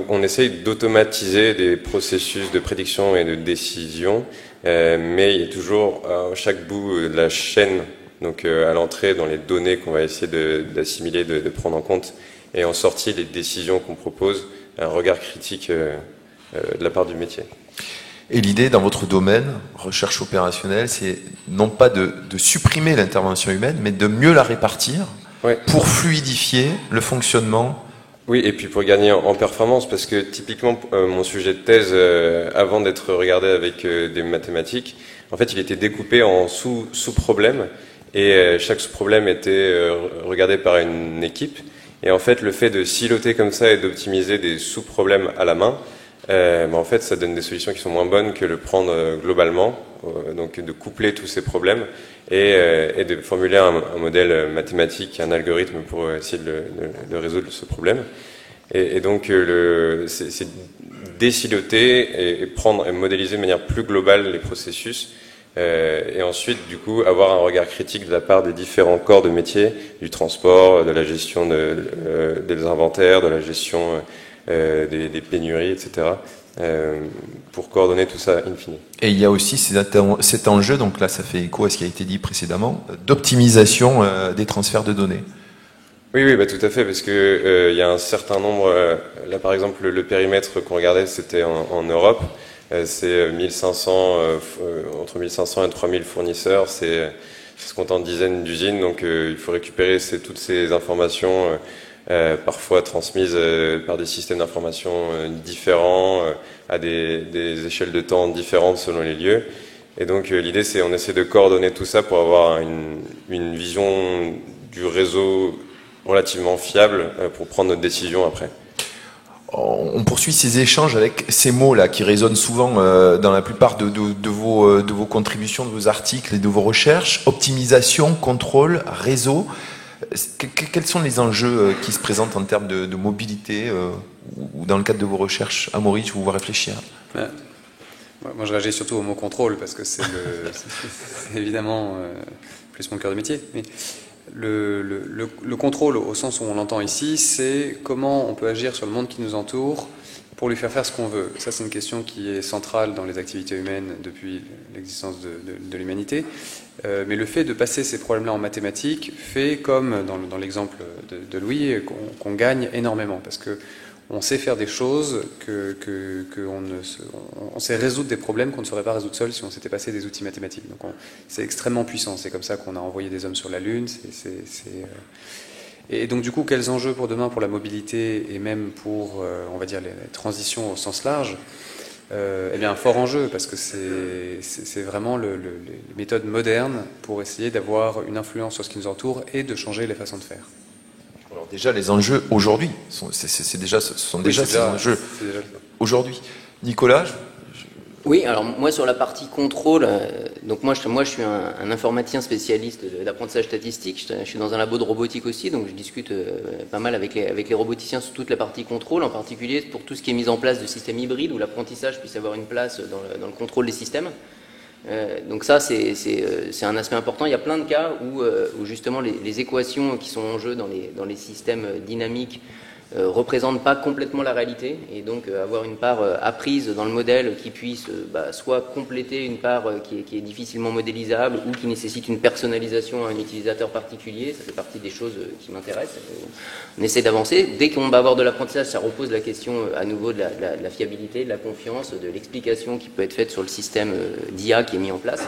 on essaye d'automatiser des processus de prédiction et de décision, mais il y a toujours à chaque bout de la chaîne, donc à l'entrée dans les données qu'on va essayer d'assimiler, de prendre en compte, et en sortie les décisions qu'on propose, un regard critique de la part du métier. Et l'idée dans votre domaine, recherche opérationnelle, c'est non pas de supprimer l'intervention humaine, mais de mieux la répartir pour fluidifier le fonctionnement. Oui, et puis pour gagner en performance, parce que typiquement mon sujet de thèse, avant d'être regardé avec des mathématiques, en fait il était découpé en sous-problèmes, et chaque sous-problème était regardé par une équipe. Et en fait le fait de siloter comme ça et d'optimiser des sous-problèmes à la main, en fait, ça donne des solutions qui sont moins bonnes que le prendre globalement, donc de coupler tous ces problèmes et de formuler un modèle mathématique, un algorithme pour essayer de résoudre ce problème. Et donc, c'est désiloter et modéliser de manière plus globale les processus, et ensuite, du coup, avoir un regard critique de la part des différents corps de métier, du transport, de la gestion des inventaires, de la gestion des pénuries, etc., pour coordonner tout ça in fine. Et il y a aussi cet enjeu, donc là ça fait écho à ce qui a été dit précédemment, d'optimisation des transferts de données. Oui, tout à fait, parce que il y a un certain nombre, là par exemple le périmètre qu'on regardait c'était en Europe, c'est 1500, entre 1500 et 3000 fournisseurs, ça se compte en dizaines d'usines, donc il faut récupérer toutes ces informations parfois transmises par des systèmes d'information différents, à des échelles de temps différentes selon les lieux. Et donc l'idée c'est on essaie de coordonner tout ça pour avoir une vision du réseau relativement fiable pour prendre notre décision après. On poursuit ces échanges avec ces mots-là qui résonnent souvent dans la plupart de vos contributions, de vos articles et de vos recherches. Optimisation, contrôle, réseau. Quels sont les enjeux qui se présentent en termes de mobilité ou dans le cadre de vos recherches? Amaury, je vous vois réfléchir. Moi, je réagis surtout au mot contrôle parce que c'est évidemment plus mon cœur de métier. Mais le contrôle, au sens où on l'entend ici, c'est comment on peut agir sur le monde qui nous entoure pour lui faire ce qu'on veut. Ça, c'est une question qui est centrale dans les activités humaines depuis l'existence de l'humanité. Mais le fait de passer ces problèmes-là en mathématiques fait, comme dans l'exemple de Louis, qu'on gagne énormément, parce que on sait faire des choses, on sait résoudre des problèmes qu'on ne saurait pas résoudre seul si on s'était passé des outils mathématiques. Donc c'est extrêmement puissant, c'est comme ça qu'on a envoyé des hommes sur la Lune. Et donc du coup, quels enjeux pour demain pour la mobilité et même pour, on va dire, les transitions au sens large? Eh bien, un fort enjeu, parce que c'est vraiment les méthodes modernes pour essayer d'avoir une influence sur ce qui nous entoure et de changer les façons de faire. Alors déjà, les enjeux aujourd'hui, ce sont déjà ces enjeux aujourd'hui. Nicolas Oui, alors moi sur la partie contrôle, donc moi je suis un informaticien spécialiste d'apprentissage statistique, je suis dans un labo de robotique aussi, donc je discute pas mal avec les roboticiens sur toute la partie contrôle, en particulier pour tout ce qui est mis en place de systèmes hybrides où l'apprentissage puisse avoir une place dans le contrôle des systèmes. Donc ça c'est un aspect important. Il y a plein de cas où justement les équations qui sont en jeu dans les systèmes dynamiques représentent pas complètement la réalité, et donc avoir une part apprise dans le modèle qui puisse soit compléter une part qui est difficilement modélisable ou qui nécessite une personnalisation à un utilisateur particulier, ça fait partie des choses qui m'intéressent. On essaie d'avancer. Dès qu'on va avoir de l'apprentissage, ça repose la question à nouveau de la fiabilité, de la confiance, de l'explication qui peut être faite sur le système d'IA qui est mis en place.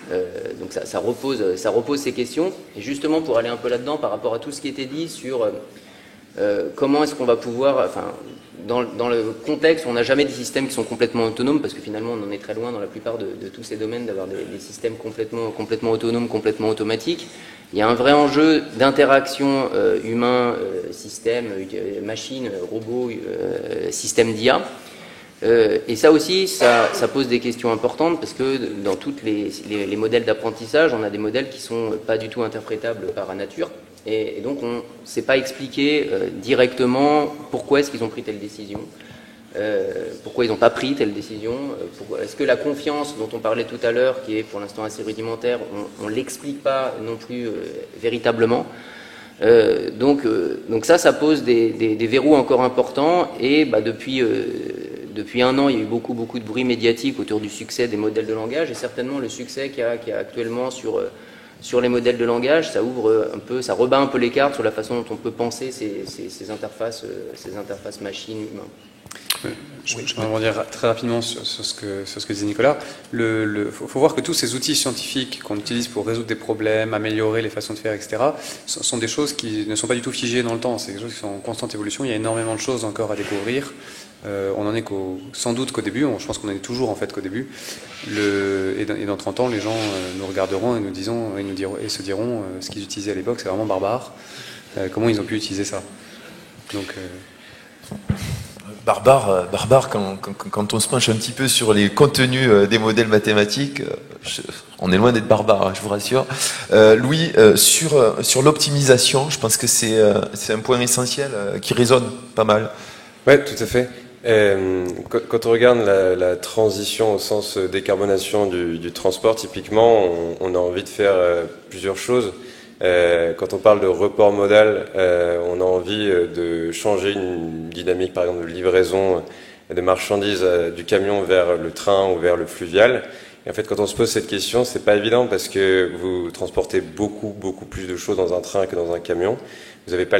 Donc ça repose ces questions, et justement pour aller un peu là-dedans par rapport à tout ce qui était dit sur comment est-ce qu'on va pouvoir, dans le contexte où on n'a jamais des systèmes qui sont complètement autonomes, parce que finalement on en est très loin dans la plupart de tous ces domaines d'avoir des systèmes complètement autonomes, complètement automatiques. Il y a un vrai enjeu d'interaction humain, système, machine, robot, système d'IA. Et ça aussi, ça pose des questions importantes, parce que dans tous les modèles d'apprentissage, on a des modèles qui sont pas du tout interprétables par la nature. Et donc on ne sait pas expliquer directement pourquoi est-ce qu'ils ont pris telle décision, pourquoi ils n'ont pas pris telle décision, est-ce que la confiance dont on parlait tout à l'heure, qui est pour l'instant assez rudimentaire, on ne l'explique pas non plus véritablement. Donc ça pose des verrous encore importants, et depuis un an, il y a eu beaucoup de bruit médiatique autour du succès des modèles de langage, et certainement le succès qu'il y a actuellement sur les modèles de langage, ça rebat un peu les cartes sur la façon dont on peut penser ces interfaces machines-humains. Je vais rebondir très rapidement sur ce que disait Nicolas. Faut voir que tous ces outils scientifiques qu'on utilise pour résoudre des problèmes, améliorer les façons de faire, etc., sont des choses qui ne sont pas du tout figées dans le temps. C'est des choses qui sont en constante évolution. Il y a énormément de choses encore à découvrir. On en est sans doute qu'au début. Je pense qu'on en est toujours en fait qu'au début. Et dans 30 ans, les gens nous regarderont et se diront ce qu'ils utilisaient à l'époque, c'est vraiment barbare. Comment ils ont pu utiliser ça? Donc barbare, quand on se penche un petit peu sur les contenus des modèles mathématiques, on est loin d'être barbare, je vous rassure. Louis, sur l'optimisation, je pense que c'est un point essentiel qui résonne pas mal. Oui, tout à fait. Quand on regarde la transition au sens décarbonation du transport, typiquement, on a envie de faire plusieurs choses. Quand on parle de report modal, on a envie de changer une dynamique, par exemple, de livraison de marchandises du camion vers le train ou vers le fluvial. Et en fait, quand on se pose cette question, c'est pas évident, parce que vous transportez beaucoup plus de choses dans un train que dans un camion. Vous n'avez pas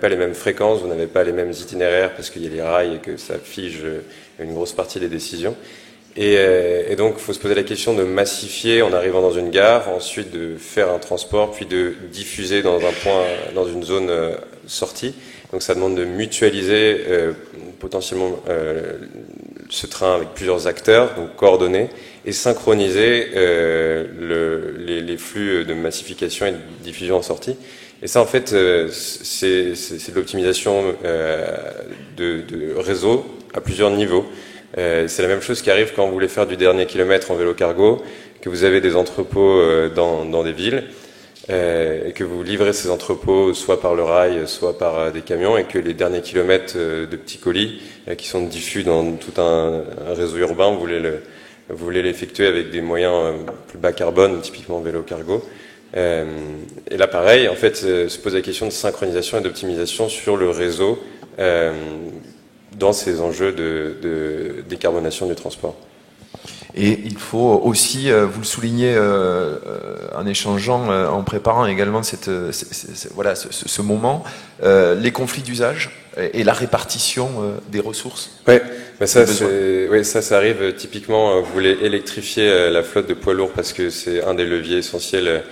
les mêmes fréquences, vous n'avez pas les mêmes itinéraires, parce qu'il y a les rails et que ça fige une grosse partie des décisions. Et donc, il faut se poser la question de massifier en arrivant dans une gare, ensuite de faire un transport, puis de diffuser dans un point, dans une zone sortie. Donc, ça demande de mutualiser potentiellement ce train avec plusieurs acteurs, donc coordonner, et synchroniser les flux de massification et de diffusion en sortie. Et ça, en fait, c'est de l'optimisation de réseau à plusieurs niveaux. C'est la même chose qui arrive quand vous voulez faire du dernier kilomètre en vélo cargo, que vous avez des entrepôts dans des villes, et que vous livrez ces entrepôts soit par le rail, soit par des camions, et que les derniers kilomètres de petits colis qui sont diffus dans tout un réseau urbain, vous voulez l'effectuer avec des moyens plus bas carbone, typiquement vélo cargo. Et là, pareil, en fait, se pose la question de synchronisation et d'optimisation sur le réseau dans ces enjeux de décarbonation du transport. Et il faut aussi, vous le soulignez en échangeant, en préparant également voilà, ce moment, les conflits d'usage et la répartition des ressources. Ouais, bah ça, ça arrive typiquement. Vous voulez électrifier la flotte de poids lourds parce que c'est un des leviers essentiels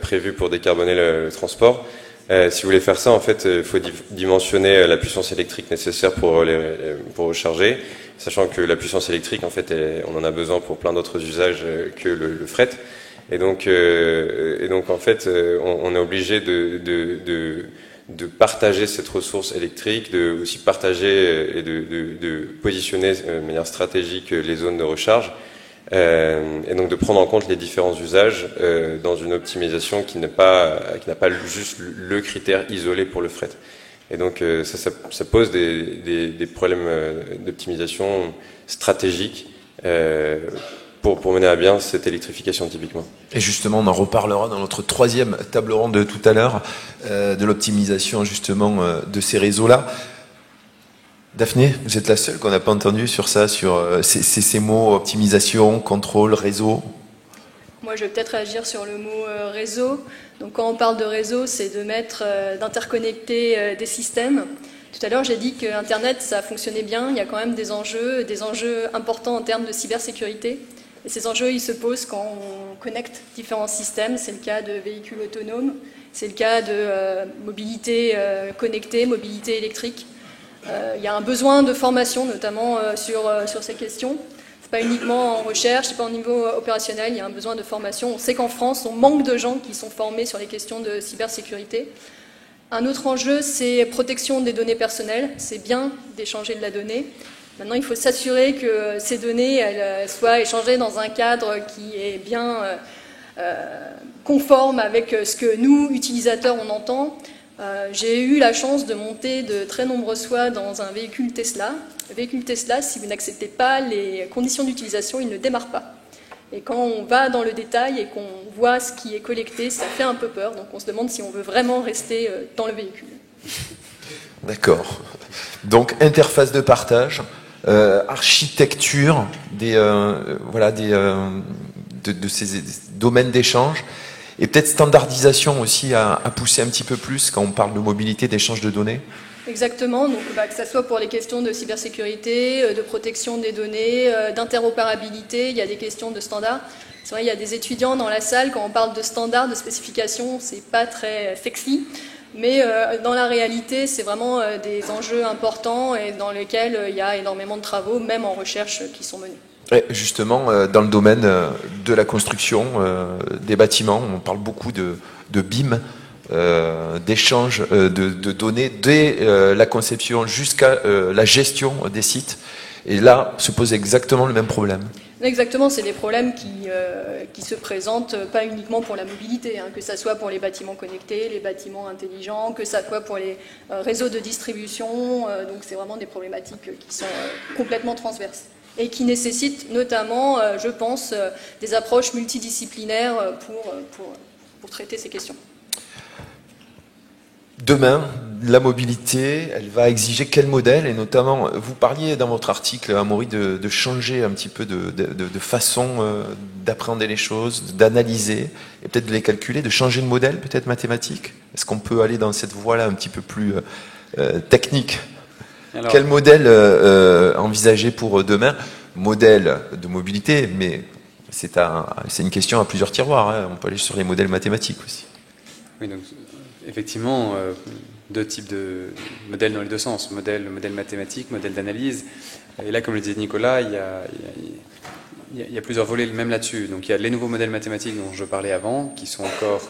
prévus pour décarboner le transport. Si vous voulez faire ça, en fait, il faut dimensionner la puissance électrique nécessaire pour recharger, sachant que la puissance électrique, en fait, on en a besoin pour plein d'autres usages que le fret. Et donc en fait, on est obligé de partager cette ressource électrique, de aussi partager et de positionner de manière stratégique les zones de recharge. Et donc de prendre en compte les différents usages dans une optimisation qui n'a pas juste le critère isolé pour le fret. Et donc ça pose des problèmes d'optimisation stratégique pour mener à bien cette électrification typiquement. Et justement, on en reparlera dans notre troisième table ronde de tout à l'heure, de l'optimisation justement de ces réseaux-là. Daphné, vous êtes la seule qu'on n'a pas entendue sur ça, sur ces mots optimisation, contrôle, réseau. Moi, je vais peut-être réagir sur le mot réseau. Donc, quand on parle de réseau, c'est d'interconnecter des systèmes. Tout à l'heure, j'ai dit que Internet, ça fonctionnait bien. Il y a quand même des enjeux importants en termes de cybersécurité. Et ces enjeux, ils se posent quand on connecte différents systèmes. C'est le cas de véhicules autonomes, c'est le cas de mobilité connectée, mobilité électrique. Il y a un besoin de formation, notamment sur ces questions. Ce n'est pas uniquement en recherche, ce n'est pas au niveau opérationnel, il y a un besoin de formation. On sait qu'en France, on manque de gens qui sont formés sur les questions de cybersécurité. Un autre enjeu, c'est protection des données personnelles. C'est bien d'échanger de la donnée. Maintenant, il faut s'assurer que ces données elles soient échangées dans un cadre qui est bien conforme avec ce que nous, utilisateurs, on entend. J'ai eu la chance de monter de très nombreuses fois dans un véhicule Tesla. Le véhicule Tesla, si vous n'acceptez pas les conditions d'utilisation, il ne démarre pas. Et quand on va dans le détail et qu'on voit ce qui est collecté, ça fait un peu peur. Donc on se demande si on veut vraiment rester dans le véhicule. D'accord. Donc interface de partage, architecture de ces domaines d'échange. Et peut-être standardisation aussi à pousser un petit peu plus quand on parle de mobilité, d'échange de données. Exactement, donc que ce soit pour les questions de cybersécurité, de protection des données, d'interopérabilité, il y a des questions de standards. C'est vrai, il y a des étudiants dans la salle, quand on parle de standards, de spécifications, c'est pas très sexy, mais dans la réalité, c'est vraiment des enjeux importants et dans lesquels il y a énormément de travaux, même en recherche, qui sont menés. Et justement, dans le domaine de la construction des bâtiments, on parle beaucoup de BIM, d'échange de données dès la conception jusqu'à la gestion des sites. Et là, se pose exactement le même problème. Exactement, c'est des problèmes qui se présentent pas uniquement pour la mobilité, que ça soit pour les bâtiments connectés, les bâtiments intelligents, que ça soit pour les réseaux de distribution. Donc c'est vraiment des problématiques qui sont complètement transverses et qui nécessitent notamment, je pense, des approches multidisciplinaires pour traiter ces questions. Demain, la mobilité, elle va exiger quel modèle? Et notamment, vous parliez dans votre article, Amaury, de changer un petit peu de façon d'appréhender les choses, d'analyser, et peut-être de les calculer, de changer de modèle, peut-être mathématique. Est-ce qu'on peut aller dans cette voie-là un petit peu plus technique? Alors, quel modèle envisager pour demain? Modèle de mobilité, mais c'est une question à plusieurs tiroirs. On peut aller sur les modèles mathématiques aussi. Oui, donc effectivement, deux types de modèles dans les deux sens. Modèle mathématique, modèle d'analyse. Et là, comme le disait Nicolas, il y a plusieurs volets même là-dessus. Donc il y a les nouveaux modèles mathématiques dont je parlais avant, qui sont encore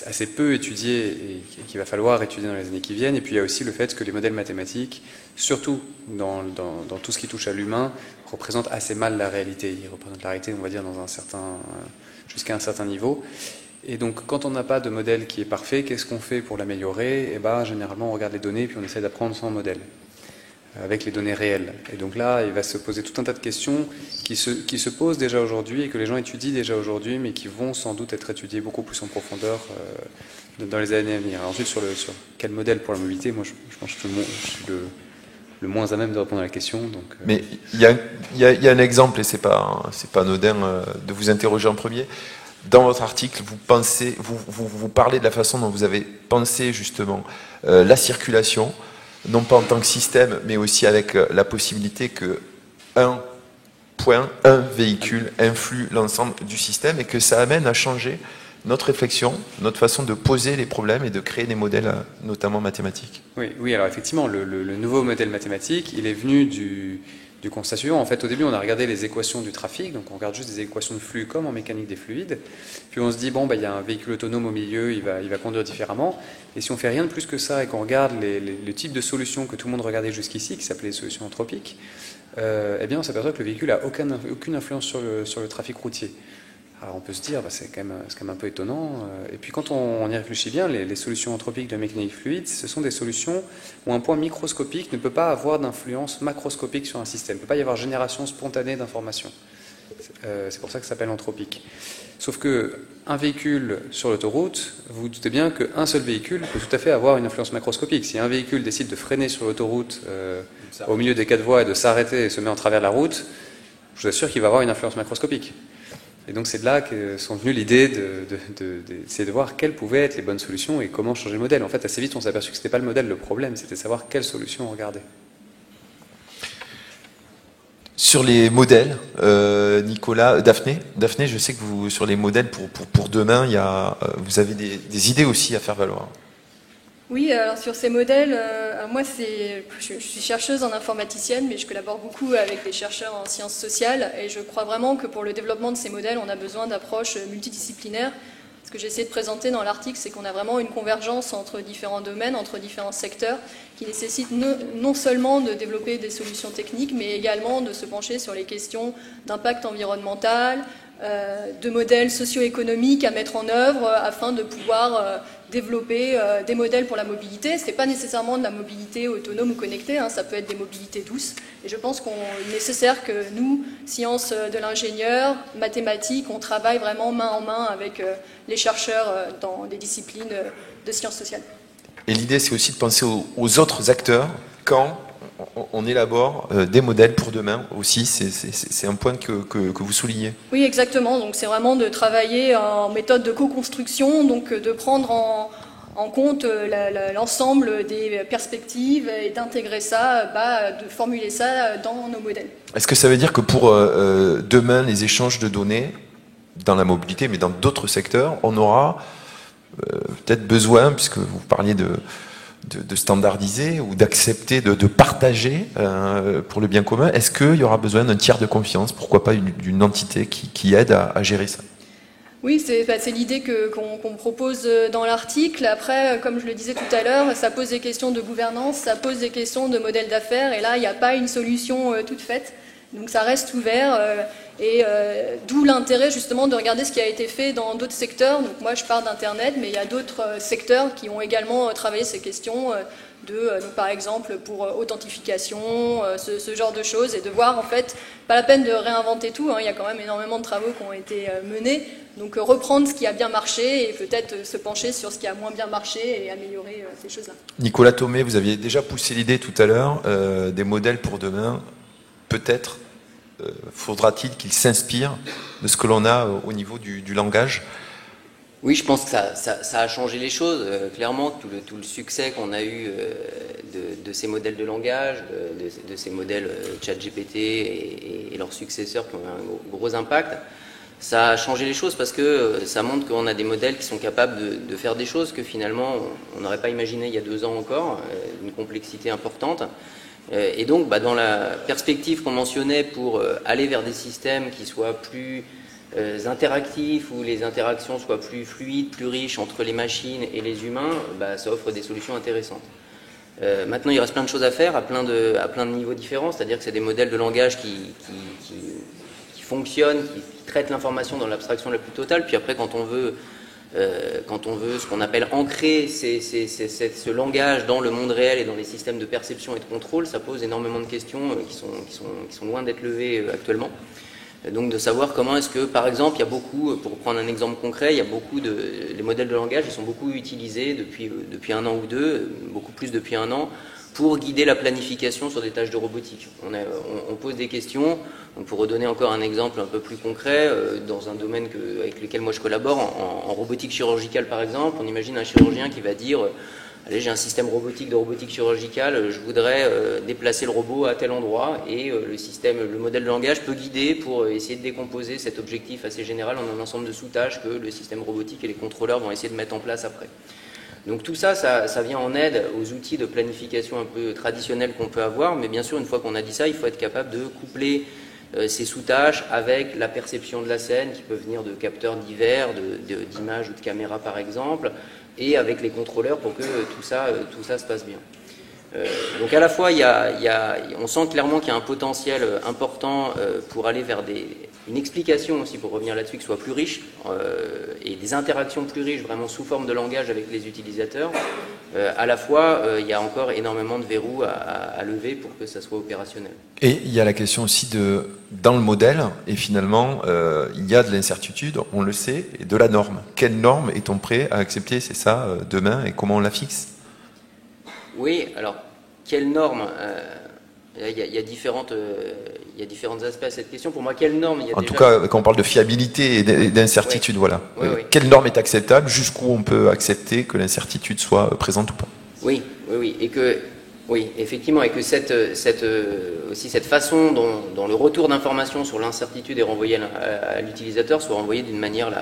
assez peu étudiés et qu'il va falloir étudier dans les années qui viennent. Et puis il y a aussi le fait que les modèles mathématiques, surtout dans tout ce qui touche à l'humain, représentent assez mal la réalité. Ils représentent la réalité, on va dire, jusqu'à un certain niveau. Et donc, quand on n'a pas de modèle qui est parfait, qu'est-ce qu'on fait pour l'améliorer? Généralement, on regarde les données puis on essaie d'apprendre sans modèle, avec les données réelles. Et donc là, il va se poser tout un tas de questions qui se posent déjà aujourd'hui et que les gens étudient déjà aujourd'hui, mais qui vont sans doute être étudiées beaucoup plus en profondeur dans les années à venir. Alors ensuite, sur quel modèle pour la mobilité, moi, je pense que je suis le moins à même de répondre à la question. Donc, Mais il y a un exemple, et c'est pas anodin de vous interroger en premier. Dans votre article, vous parlez de la façon dont vous avez pensé justement la circulation, non pas en tant que système, mais aussi avec la possibilité que un véhicule influe l'ensemble du système, et que ça amène à changer notre réflexion, notre façon de poser les problèmes et de créer des modèles, notamment mathématiques. Oui, alors effectivement, le nouveau modèle mathématique, il est venu du constat suivant. En fait, au début, on a regardé les équations du trafic, donc on regarde juste des équations de flux comme en mécanique des fluides, puis on se dit, bon, il y a un véhicule autonome au milieu, il va conduire différemment, et si on fait rien de plus que ça et qu'on regarde le type de solutions que tout le monde regardait jusqu'ici, qui s'appelait les solutions anthropiques, eh bien, on s'aperçoit que le véhicule n'a aucune influence sur le trafic routier. Alors on peut se dire, c'est quand même un peu étonnant. Et puis quand on y réfléchit bien, les solutions anthropiques de la mécanique fluide, ce sont des solutions où un point microscopique ne peut pas avoir d'influence macroscopique sur un système. Il ne peut pas y avoir génération spontanée d'informations. C'est pour ça que ça s'appelle anthropique. Sauf qu'un véhicule sur l'autoroute, vous vous doutez bien qu'un seul véhicule peut tout à fait avoir une influence macroscopique. Si un véhicule décide de freiner sur l'autoroute au milieu des 4 voies et de s'arrêter et se met en travers de la route, je vous assure qu'il va avoir une influence macroscopique. Et donc c'est de là que sont venues l'idée d'essayer de voir quelles pouvaient être les bonnes solutions et comment changer le modèle. En fait, assez vite, on s'est aperçu que ce n'était pas le modèle le problème, c'était de savoir quelles solutions on regardait. Sur les modèles, Nicolas, Daphné, je sais que vous, sur les modèles pour demain, vous avez des idées aussi à faire valoir. Oui, alors sur ces modèles, moi je suis chercheuse en informaticienne, mais je collabore beaucoup avec des chercheurs en sciences sociales, et je crois vraiment que pour le développement de ces modèles, on a besoin d'approches multidisciplinaires. Ce que j'ai essayé de présenter dans l'article, c'est qu'on a vraiment une convergence entre différents domaines, entre différents secteurs, qui nécessite non seulement de développer des solutions techniques, mais également de se pencher sur les questions d'impact environnemental, de modèles socio-économiques à mettre en œuvre afin de pouvoir développer des modèles pour la mobilité. Ce n'est pas nécessairement de la mobilité autonome ou connectée, ça peut être des mobilités douces. Et je pense qu'il est nécessaire que nous, sciences de l'ingénieur, mathématiques, on travaille vraiment main en main avec les chercheurs dans des disciplines de sciences sociales. Et l'idée, c'est aussi de penser aux autres acteurs quand on élabore des modèles pour demain aussi. C'est un point que vous soulignez. Oui, exactement. Donc c'est vraiment de travailler en méthode de co-construction, donc de prendre en compte l'ensemble des perspectives et d'intégrer ça, de formuler ça dans nos modèles. Est-ce que ça veut dire que pour demain, les échanges de données dans la mobilité, mais dans d'autres secteurs, on aura peut-être besoin, puisque vous parliez de standardiser ou d'accepter de partager pour le bien commun, est-ce qu'il y aura besoin d'un tiers de confiance, pourquoi pas d'une entité qui aide à gérer ça? Oui, c'est l'idée qu'on propose dans l'article. Après, comme je le disais tout à l'heure, ça pose des questions de gouvernance, ça pose des questions de modèle d'affaires, et là, il n'y a pas une solution toute faite. Donc ça reste ouvert, d'où l'intérêt justement de regarder ce qui a été fait dans d'autres secteurs. Donc moi, je parle d'Internet, mais il y a d'autres secteurs qui ont également travaillé ces questions par exemple pour authentification, ce genre de choses, et de voir en fait, pas la peine de réinventer tout, il y a quand même énormément de travaux qui ont été menés, donc reprendre ce qui a bien marché et peut-être se pencher sur ce qui a moins bien marché et améliorer ces choses-là. Nicolas Thomé, vous aviez déjà poussé l'idée tout à l'heure des modèles pour demain. Peut-être faudra-t-il qu'ils s'inspirent de ce que l'on a au niveau du langage? Oui, je pense que ça a changé les choses. Clairement, tout le succès qu'on a eu de ces modèles de langage, de ces modèles ChatGPT et leurs successeurs qui ont eu un gros impact, ça a changé les choses parce que ça montre qu'on a des modèles qui sont capables de faire des choses que finalement on n'aurait pas imaginé il y a 2 ans encore, une complexité importante. Et donc, dans la perspective qu'on mentionnait pour aller vers des systèmes qui soient plus interactifs, où les interactions soient plus fluides, plus riches entre les machines et les humains, ça offre des solutions intéressantes. Maintenant, il reste plein de choses à faire à plein de niveaux différents, c'est-à-dire que c'est des modèles de langage qui fonctionnent, qui traitent l'information dans l'abstraction la plus totale, puis après, quand on veut ce qu'on appelle ancrer ce langage dans le monde réel et dans les systèmes de perception et de contrôle, ça pose énormément de questions qui sont loin d'être levées actuellement. Donc de savoir comment est-ce que, par exemple, il y a beaucoup, pour prendre un exemple concret, il y a beaucoup les modèles de langage, ils sont beaucoup utilisés depuis un an ou deux, beaucoup plus depuis un an, pour guider la planification sur des tâches de robotique. On pose des questions. Pour redonner encore un exemple un peu plus concret, dans un domaine avec lequel moi je collabore, en robotique chirurgicale par exemple, on imagine un chirurgien qui va dire allez, j'ai un système robotique de robotique chirurgicale, je voudrais déplacer le robot à tel endroit, et le modèle de langage peut guider pour essayer de décomposer cet objectif assez général en un ensemble de sous-tâches que le système robotique et les contrôleurs vont essayer de mettre en place après. Donc tout ça, ça vient en aide aux outils de planification un peu traditionnels qu'on peut avoir, mais bien sûr, une fois qu'on a dit ça, il faut être capable de coupler ces sous-tâches avec la perception de la scène, qui peut venir de capteurs divers, d'images ou de caméras par exemple, et avec les contrôleurs pour que tout ça se passe bien. Donc à la fois, on sent clairement qu'il y a un potentiel important pour aller vers une explication aussi, pour revenir là-dessus, qui soit plus riche, et des interactions plus riches, vraiment sous forme de langage avec les utilisateurs. À la fois, il y a encore énormément de verrous à lever pour que ça soit opérationnel. Et il y a la question aussi dans le modèle, et finalement, il y a de l'incertitude, on le sait, et de la norme. Quelle norme est-on prêt à accepter, c'est ça, demain, et comment on la fixe ? Oui, alors, quelle norme il y a différents aspects à cette question. Pour moi, quelle norme En tout cas, quand on parle de fiabilité et d'incertitude, voilà. Oui. Quelle norme est acceptable ? Jusqu'où on peut accepter que l'incertitude soit présente ou pas ? Oui, effectivement, et que cette façon dont le retour d'information sur l'incertitude est renvoyé à l'utilisateur soit renvoyé d'une manière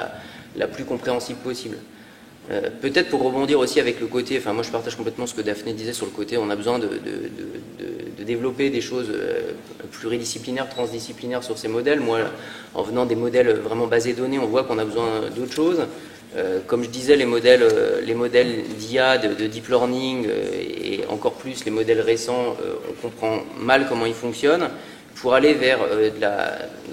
la plus compréhensible possible. Peut-être pour rebondir aussi avec le côté, enfin moi je partage complètement ce que Daphné disait sur le côté, on a besoin de développer des choses pluridisciplinaires, transdisciplinaires sur ces modèles. Moi, en venant des modèles vraiment basés données, on voit qu'on a besoin d'autres choses. Comme je disais, les modèles d'IA, de deep learning et encore plus les modèles récents, on comprend mal comment ils fonctionnent. Pour aller vers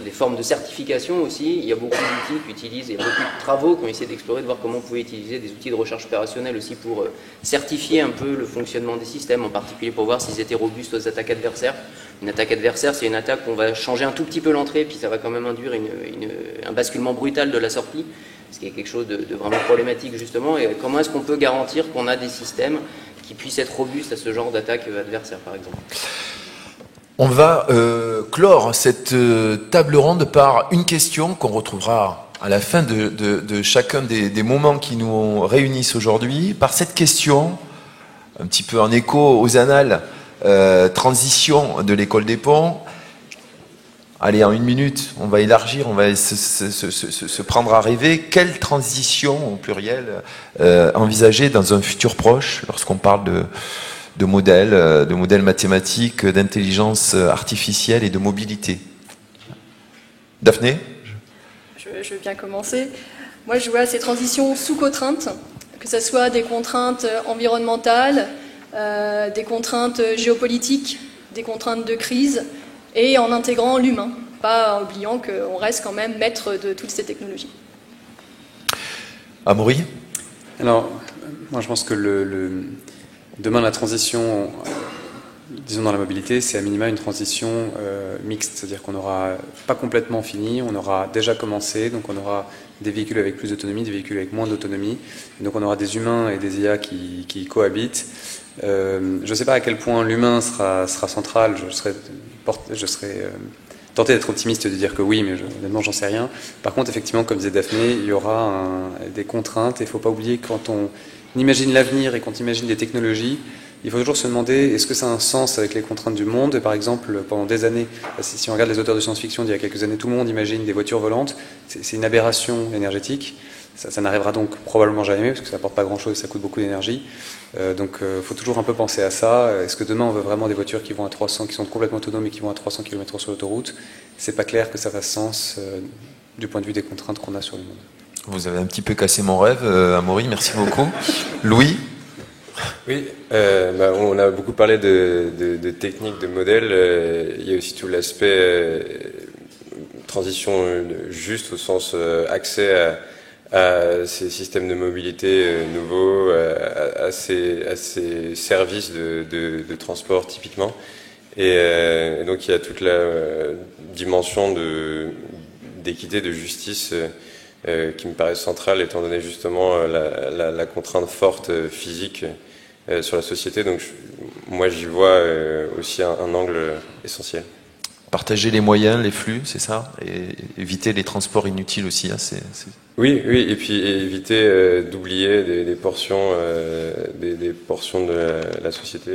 des formes de certification aussi, il y a beaucoup d'outils qui utilisent, et beaucoup de travaux qui ont essayé d'explorer, de voir comment on pouvait utiliser des outils de recherche opérationnelle aussi pour certifier un peu le fonctionnement des systèmes, en particulier pour voir s'ils étaient robustes aux attaques adversaires. Une attaque adversaire, c'est une attaque où on va changer un tout petit peu l'entrée, puis ça va quand même induire un basculement brutal de la sortie, ce qui est quelque chose de vraiment problématique justement. Et comment est-ce qu'on peut garantir qu'on a des systèmes qui puissent être robustes à ce genre d'attaque adversaire, par exemple ? On va clore cette table ronde par une question qu'on retrouvera à la fin de chacun des moments qui nous réunissent aujourd'hui. Par cette question, un petit peu en écho aux annales, transition de l'école des ponts. Allez, en une minute, on va élargir, on va se prendre à rêver. Quelle transition, au pluriel, envisager dans un futur proche, lorsqu'on parle de modèles mathématiques, d'intelligence artificielle et de mobilité. Daphné ? Je veux bien commencer. Moi, je vois ces transitions sous contraintes, que ce soit des contraintes environnementales, des contraintes géopolitiques, des contraintes de crise, et en intégrant l'humain, pas en oubliant qu'on reste quand même maître de toutes ces technologies. Amaury ? Alors, moi je pense que demain, la transition, disons dans la mobilité, c'est à minima une transition mixte, c'est-à-dire qu'on n'aura pas complètement fini, on aura déjà commencé, donc on aura des véhicules avec plus d'autonomie, des véhicules avec moins d'autonomie, donc on aura des humains et des IA qui cohabitent. Je ne sais pas à quel point l'humain sera central, je serais tenté d'être optimiste et de dire que oui, mais honnêtement, j'en sais rien. Par contre, effectivement, comme disait Daphné, il y aura des contraintes, et il ne faut pas oublier que quand on imagine l'avenir et quand on imagine des technologies, il faut toujours se demander est-ce que ça a un sens avec les contraintes du monde. Et par exemple, pendant des années, si on regarde les auteurs de science-fiction d'il y a quelques années, tout le monde imagine des voitures volantes. C'est une aberration énergétique. Ça n'arrivera donc probablement jamais parce que ça n'apporte pas grand-chose, ça coûte beaucoup d'énergie. Donc il faut toujours un peu penser à ça. Est-ce que demain on veut vraiment des voitures qui sont complètement autonomes et qui vont à 300 km sur l'autoroute? C'est pas clair que ça fasse sens du point de vue des contraintes qu'on a sur le monde. Vous avez un petit peu cassé mon rêve, Amaury, merci beaucoup. Louis? Oui, on a beaucoup parlé de techniques, de modèles. Il y a aussi tout l'aspect transition juste au sens accès à ces systèmes de mobilité nouveaux, à ces services de transport typiquement. Et donc il y a toute la dimension d'équité, de justice qui me paraissent centrales, étant donné justement la contrainte forte physique sur la société. Donc moi j'y vois aussi un angle essentiel. Partager les moyens, les flux, c'est ça, et éviter les transports inutiles aussi. Hein, Oui, et puis éviter d'oublier des portions de la société.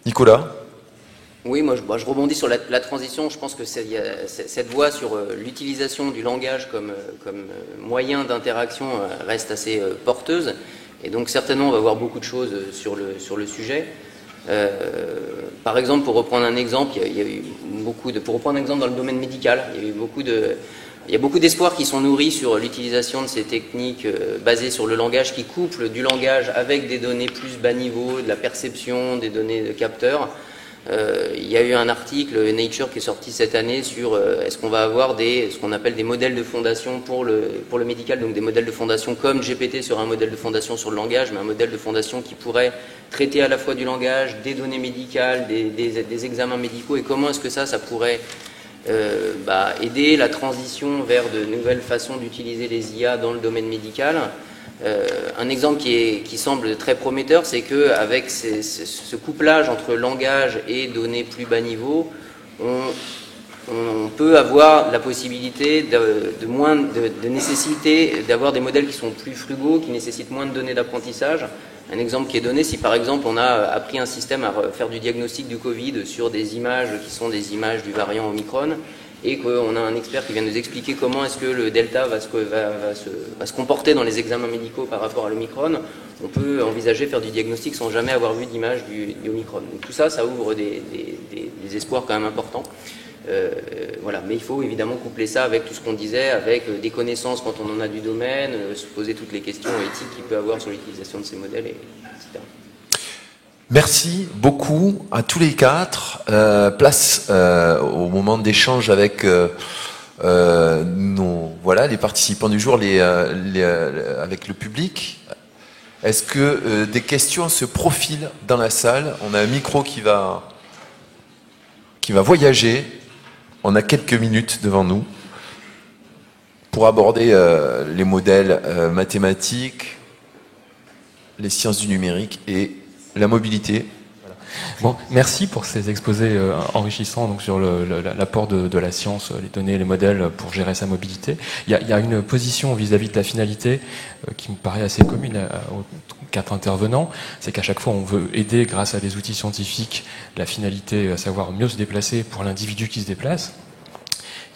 Nicolas? Oui, moi je rebondis sur la transition. Je pense que cette voie sur l'utilisation du langage comme moyen d'interaction reste assez porteuse. Et donc certainement on va voir beaucoup de choses sur le sujet. Par exemple, pour reprendre un exemple, il y a eu pour reprendre un exemple dans le domaine médical, il y a beaucoup d'espoirs qui sont nourris sur l'utilisation de ces techniques basées sur le langage, qui couplent du langage avec des données plus bas niveau, de la perception, des données de capteurs. Il y a eu un article Nature qui est sorti cette année sur est-ce qu'on va avoir ce qu'on appelle des modèles de fondation pour le médical, donc des modèles de fondation comme GPT sur un modèle de fondation sur le langage, mais un modèle de fondation qui pourrait traiter à la fois du langage, des données médicales, des examens médicaux, et comment est-ce que ça pourrait aider la transition vers de nouvelles façons d'utiliser les IA dans le domaine médical. Un exemple qui semble très prometteur, c'est qu'avec ce couplage entre langage et données plus bas niveau, on peut avoir la possibilité de nécessiter d'avoir des modèles qui sont plus frugaux, qui nécessitent moins de données d'apprentissage. Un exemple qui est donné, si par exemple on a appris un système à faire du diagnostic du Covid sur des images qui sont des images du variant Omicron, et qu'on a un expert qui vient nous expliquer comment est-ce que le Delta va se comporter dans les examens médicaux par rapport à l'Omicron, on peut envisager faire du diagnostic sans jamais avoir vu d'image du Omicron. Donc tout ça, ça ouvre des espoirs quand même importants. Voilà. Mais il faut évidemment coupler ça avec tout ce qu'on disait, avec des connaissances quand on en a du domaine, se poser toutes les questions éthiques qu'il peut avoir sur l'utilisation de ces modèles, etc. Merci beaucoup à tous les quatre. Place au moment d'échange avec les participants du jour, avec le public. Est-ce que des questions se profilent dans la salle? On a un micro qui va voyager. On a quelques minutes devant nous pour aborder les modèles mathématiques, les sciences du numérique et la mobilité. Voilà. Bon, merci pour ces exposés enrichissants donc sur l'apport de la science, les données, les modèles pour gérer sa mobilité. Il y a une position vis-à-vis de la finalité qui me paraît assez commune aux quatre intervenants, c'est qu'à chaque fois on veut aider grâce à des outils scientifiques la finalité, à savoir mieux se déplacer pour l'individu qui se déplace.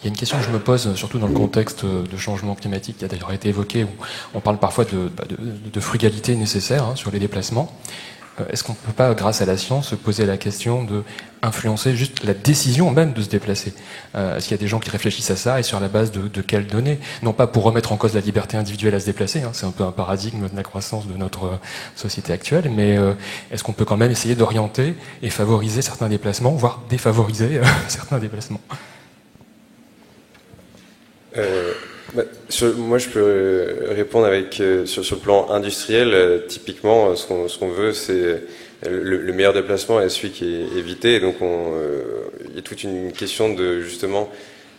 Il y a une question que je me pose, surtout dans le contexte de changement climatique qui a d'ailleurs été évoqué, où on parle parfois de frugalité nécessaire sur les déplacements. Est-ce qu'on ne peut pas, grâce à la science, se poser la question de influencer juste la décision même de se déplacer? Est-ce qu'il y a des gens qui réfléchissent à ça et sur la base de quelles données? Non pas pour remettre en cause la liberté individuelle à se déplacer, c'est un peu un paradigme de la croissance de notre société actuelle, mais est-ce qu'on peut quand même essayer d'orienter et favoriser certains déplacements, voire défavoriser certains déplacements? Moi, je peux répondre sur le plan industriel. Typiquement, ce qu'on veut, c'est le meilleur déplacement est celui qui est évité. Et donc, il y a toute une question de justement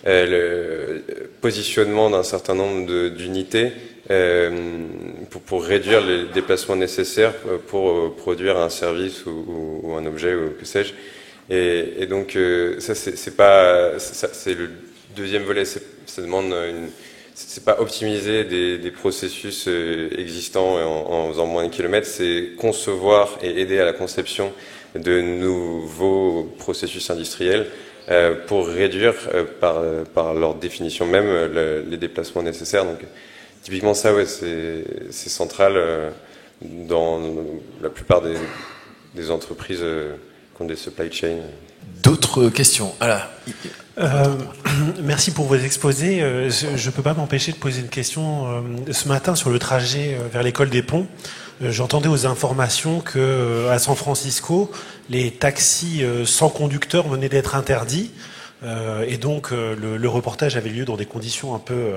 le positionnement d'un certain nombre d'unités pour réduire les déplacements nécessaires pour produire un service ou un objet ou que sais-je. Et donc, ça, c'est le deuxième volet. Ça demande c'est pas optimiser des processus existants en faisant moins de kilomètres, c'est concevoir et aider à la conception de nouveaux processus industriels pour réduire par leur définition même les déplacements nécessaires. Donc typiquement ça, ouais, c'est central dans la plupart des entreprises qui ont des supply chains. D'autres questions? Merci pour vos exposés. Je ne peux pas m'empêcher de poser une question. Ce matin, sur le trajet vers l'école des ponts, j'entendais aux informations qu'à San Francisco, les taxis sans conducteur venaient d'être interdits. Et donc le reportage avait lieu dans des conditions un peu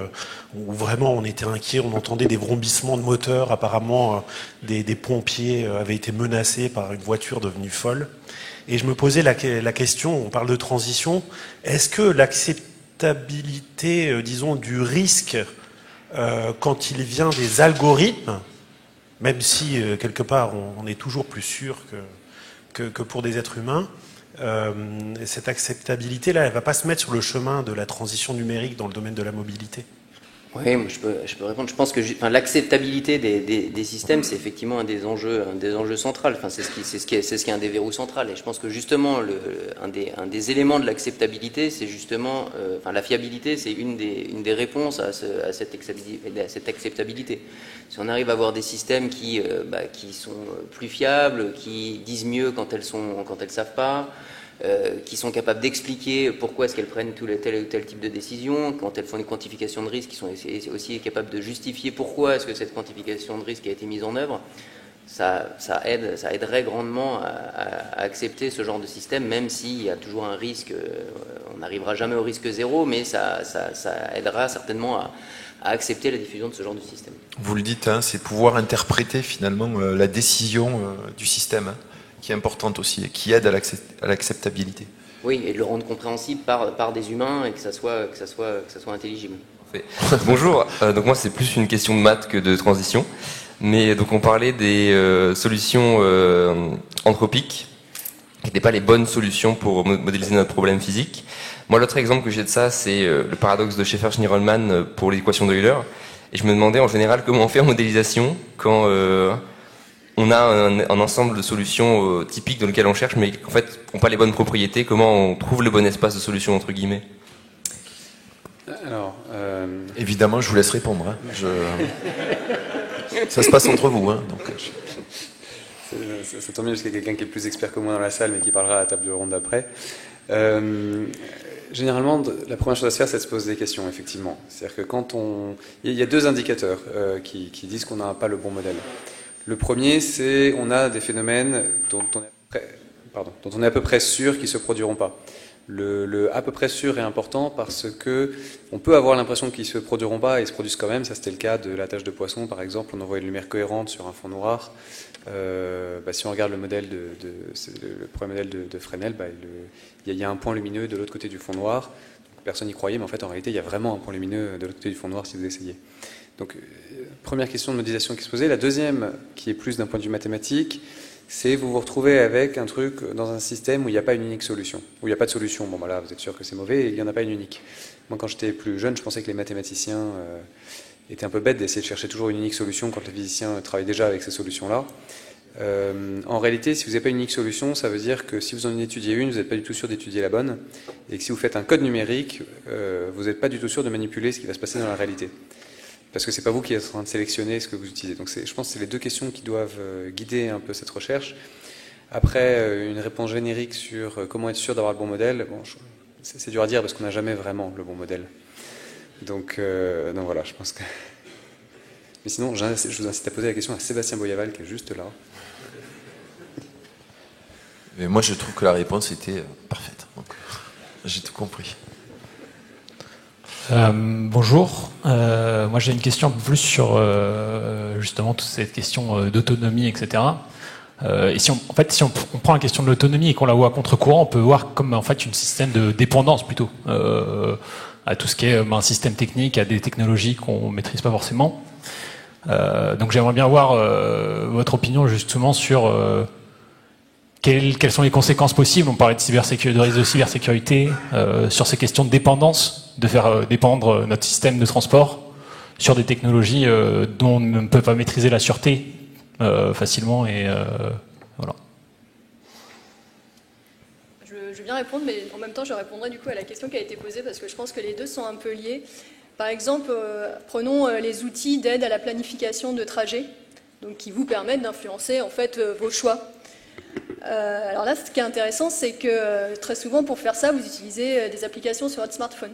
où vraiment on était inquiet, on entendait des vrombissements de moteurs, apparemment des pompiers avaient été menacés par une voiture devenue folle. Et je me posais la question, on parle de transition, est-ce que l'acceptabilité, disons, du risque quand il vient des algorithmes, même si quelque part on est toujours plus sûr que pour des êtres humains, cette acceptabilité-là, elle ne va pas se mettre sur le chemin de la transition numérique dans le domaine de la mobilité? Oui, je peux répondre. Je pense que l'acceptabilité des systèmes, c'est effectivement un des enjeux centraux. Enfin, c'est ce qui est un des verrous centraux. Et je pense que justement, un des éléments de l'acceptabilité, c'est justement, la fiabilité, c'est une des réponses à cette acceptabilité. Si on arrive à avoir des systèmes qui sont plus fiables, qui disent mieux quand elles savent pas, qui sont capables d'expliquer pourquoi est-ce qu'elles prennent tel ou tel type de décision, quand elles font une quantification de risque, qui sont aussi capables de justifier pourquoi est-ce que cette quantification de risque a été mise en œuvre, ça aiderait grandement à accepter ce genre de système, même s'il y a toujours un risque, on n'arrivera jamais au risque zéro, mais ça aidera certainement à accepter la diffusion de ce genre de système. Vous le dites, hein, c'est pouvoir interpréter finalement la décision du système, hein, qui est importante aussi et qui aide à l'acceptabilité. Oui, et de le rendre compréhensible par des humains et que ça soit intelligible. Bonjour, donc moi c'est plus une question de maths que de transition, mais donc on parlait des solutions anthropiques qui n'étaient pas les bonnes solutions pour modéliser notre problème physique. Moi l'autre exemple que j'ai de ça, c'est le paradoxe de Schaeffer-Schnirelmann pour l'équation d'Euler, et je me demandais en général comment on fait en modélisation quand on a un ensemble de solutions typiques dans lesquelles on cherche, mais en fait n'ont pas les bonnes propriétés. Comment on trouve le bon espace de solution entre guillemets? Alors, évidemment, je vous laisse répondre. Hein. Ça se passe entre vous. Hein, donc... ça tombe bien parce qu'il y a quelqu'un qui est plus expert que moi dans la salle, mais qui parlera à la table de ronde après. Généralement, la première chose à se faire, c'est de se poser des questions, effectivement. C'est-à-dire que il y a deux indicateurs qui disent qu'on n'a pas le bon modèle. Le premier, c'est on a des phénomènes dont on est à peu près sûr qu'ils ne se produiront pas. Le à peu près sûr est important parce que on peut avoir l'impression qu'ils ne se produiront pas et ils se produisent quand même. Ça, c'était le cas de la tâche de poisson, par exemple. On envoie une lumière cohérente sur un fond noir. Si on regarde le modèle le premier modèle de Fresnel, il y a un point lumineux de l'autre côté du fond noir. Donc, personne n'y croyait, mais en fait, en réalité, il y a vraiment un point lumineux de l'autre côté du fond noir si vous essayez. Donc, première question de modélisation qui se posait. La deuxième, qui est plus d'un point de vue mathématique, c'est vous retrouvez avec un truc dans un système où il n'y a pas une unique solution, où il n'y a pas de solution. Bon, là, vous êtes sûr que c'est mauvais et il n'y en a pas une unique. Moi, quand j'étais plus jeune, je pensais que les mathématiciens étaient un peu bêtes d'essayer de chercher toujours une unique solution quand les physiciens travaillent déjà avec ces solutions-là. En réalité, si vous n'avez pas une unique solution, ça veut dire que si vous en étudiez une, vous n'êtes pas du tout sûr d'étudier la bonne, et que si vous faites un code numérique, vous n'êtes pas du tout sûr de manipuler ce qui va se passer dans la réalité. Parce que c'est pas vous qui êtes en train de sélectionner ce que vous utilisez. Donc je pense que c'est les deux questions qui doivent guider un peu cette recherche. Après, une réponse générique sur comment être sûr d'avoir le bon modèle, c'est dur à dire parce qu'on n'a jamais vraiment le bon modèle. Donc voilà, je pense que... Mais sinon, je vous incite à poser la question à Sébastien Boyaval qui est juste là. Mais moi, je trouve que la réponse était parfaite. Donc, j'ai tout compris. Bonjour. Moi, j'ai une question un peu plus sur justement toute cette question d'autonomie, etc. Et si on prend la question de l'autonomie et qu'on la voit à contre-courant, on peut voir comme en fait une système de dépendance plutôt à tout ce qui est un système technique, à des technologies qu'on maîtrise pas forcément. Donc, j'aimerais bien avoir votre opinion justement sur quelles sont les conséquences possibles. On parlait de risque de cybersécurité sur ces questions de dépendance, de faire dépendre notre système de transport sur des technologies dont on ne peut pas maîtriser la sûreté facilement. Et voilà. Je veux bien répondre, mais en même temps, je répondrai du coup à la question qui a été posée parce que je pense que les deux sont un peu liés. Par exemple, prenons les outils d'aide à la planification de trajets, donc qui vous permettent d'influencer en fait vos choix. Alors là, ce qui est intéressant, c'est que très souvent, pour faire ça, vous utilisez des applications sur votre smartphone.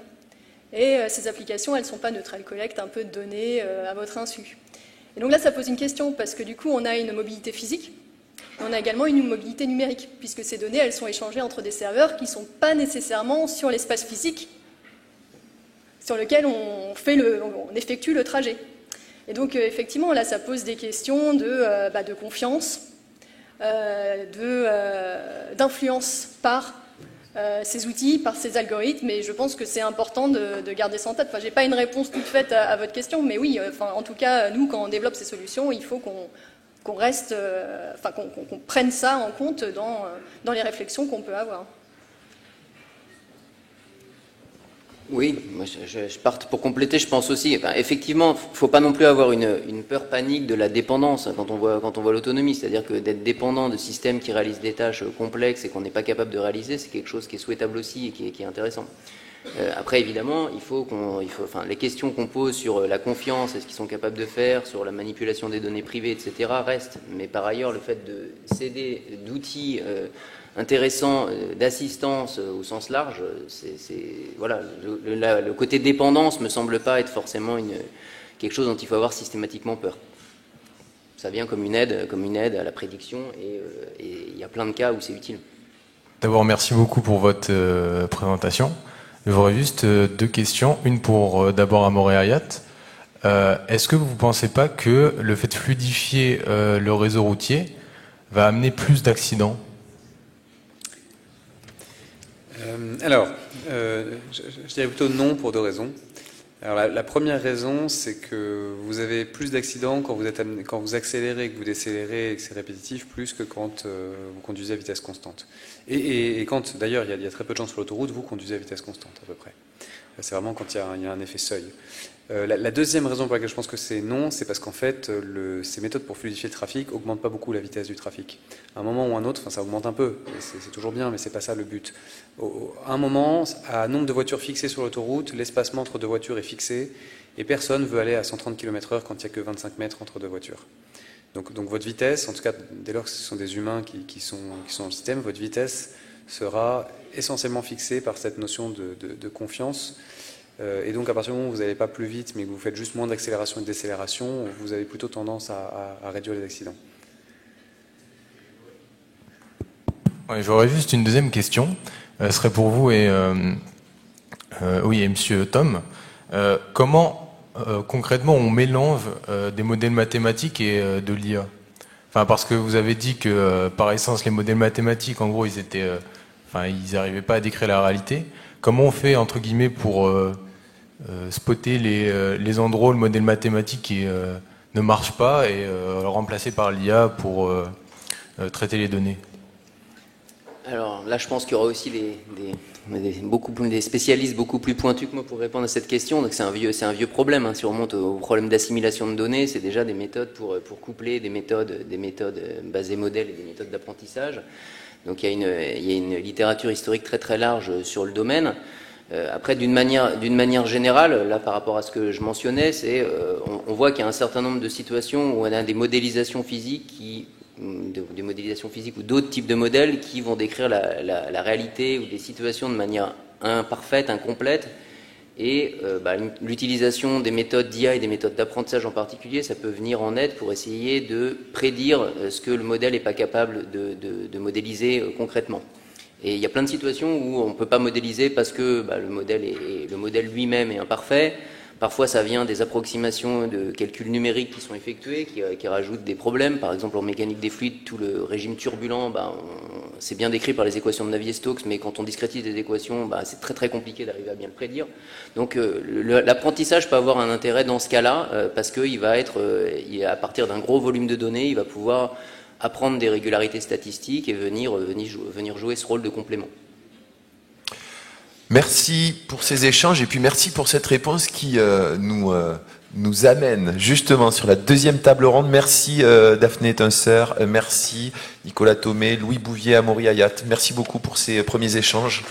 Et ces applications, elles ne sont pas neutres, elles collectent un peu de données à votre insu. Et donc là, ça pose une question, parce que du coup, on a une mobilité physique, et on a également une mobilité numérique, puisque ces données, elles sont échangées entre des serveurs qui ne sont pas nécessairement sur l'espace physique sur lequel on effectue le trajet. Et donc, effectivement, là, ça pose des questions de confiance, d'influence par ces outils, par ces algorithmes, et je pense que c'est important de garder ça en tête. Enfin, j'ai pas une réponse toute faite à votre question, mais oui, en tout cas, nous, quand on développe ces solutions, il faut qu'on reste, qu'on prenne ça en compte dans les réflexions qu'on peut avoir. Oui, moi je parte pour compléter, je pense aussi, effectivement, il ne faut pas non plus avoir une peur panique de la dépendance quand on voit l'autonomie, c'est-à-dire que d'être dépendant de systèmes qui réalisent des tâches complexes et qu'on n'est pas capable de réaliser, c'est quelque chose qui est souhaitable aussi et qui est intéressant. Après, évidemment, les questions qu'on pose sur la confiance et ce qu'ils sont capables de faire, sur la manipulation des données privées, etc., restent. Mais par ailleurs, le fait de céder d'outils intéressants d'assistance au sens large, voilà, le côté dépendance me semble pas être forcément quelque chose dont il faut avoir systématiquement peur. Ça vient comme une aide à la prédiction, et il y a plein de cas où c'est utile. D'abord, merci beaucoup pour votre présentation. J'aurais juste deux questions. Une pour d'abord Amaury Hayat. Est-ce que vous ne pensez pas que le fait de fluidifier le réseau routier va amener plus d'accidents ? Je dirais plutôt non pour deux raisons. Alors la première raison, c'est que vous avez plus d'accidents quand vous accélérez et que vous décélérez et que c'est répétitif, plus que quand vous conduisez à vitesse constante. Et quand, d'ailleurs, il y a très peu de gens sur l'autoroute, vous conduisez à vitesse constante à peu près. C'est vraiment quand il y a un effet seuil. La deuxième raison pour laquelle je pense que c'est non, c'est parce qu'en fait, ces méthodes pour fluidifier le trafic n'augmentent pas beaucoup la vitesse du trafic. À un moment ou à un autre, ça augmente un peu, c'est toujours bien, mais c'est pas ça le but. À un moment, à un nombre de voitures fixées sur l'autoroute, l'espacement entre deux voitures est fixé, et personne ne veut aller à 130 km/h quand il n'y a que 25 mètres entre deux voitures. Donc votre vitesse, en tout cas dès lors que ce sont des humains qui sont dans le système, votre vitesse sera essentiellement fixée par cette notion de confiance. Et donc à partir du moment où vous n'allez pas plus vite, mais que vous faites juste moins d'accélération et de décélération, vous avez plutôt tendance à réduire les accidents. Ouais, j'aurais juste une deuxième question. Ce serait pour vous et Monsieur Tom. Comment concrètement on mélange des modèles mathématiques et de l'IA ? Enfin, parce que vous avez dit que par essence les modèles mathématiques, en gros, ils n'arrivaient pas à décrire la réalité. Comment on fait entre guillemets pour spotter les endroits où le modèle mathématique ne marche pas et le remplacer par l'IA pour traiter les données? Alors là, je pense qu'il y aura aussi des spécialistes beaucoup plus pointus que moi pour répondre à cette question. Donc c'est un vieux problème. Hein. Si on remonte au problème d'assimilation de données, c'est déjà des méthodes pour coupler des méthodes basées modèles et des méthodes d'apprentissage. Donc il y a une littérature historique très très large sur le domaine. Après, d'une manière générale, là par rapport à ce que je mentionnais, on voit qu'il y a un certain nombre de situations où on a des modélisations physiques ou d'autres types de modèles qui vont décrire la réalité ou des situations de manière imparfaite, incomplète. Et l'utilisation des méthodes d'IA et des méthodes d'apprentissage en particulier, ça peut venir en aide pour essayer de prédire ce que le modèle n'est pas capable de modéliser concrètement. Et il y a plein de situations où on ne peut pas modéliser parce que le modèle lui-même est imparfait. Parfois, ça vient des approximations de calculs numériques qui sont effectués, qui rajoutent des problèmes. Par exemple, en mécanique des fluides, tout le régime turbulent, c'est bien décrit par les équations de Navier-Stokes, mais quand on discrétise des équations, c'est très très compliqué d'arriver à bien le prédire. Donc, l'apprentissage peut avoir un intérêt dans ce cas-là, parce qu'il va à partir d'un gros volume de données, il va pouvoir apprendre des régularités statistiques et venir jouer ce rôle de complément. Merci pour ces échanges et puis merci pour cette réponse qui nous amène justement sur la deuxième table ronde. Merci Daphné Tuncer, merci Nicolas Thomé, Louis Bouvier, Amaury Hayat. Merci beaucoup pour ces premiers échanges.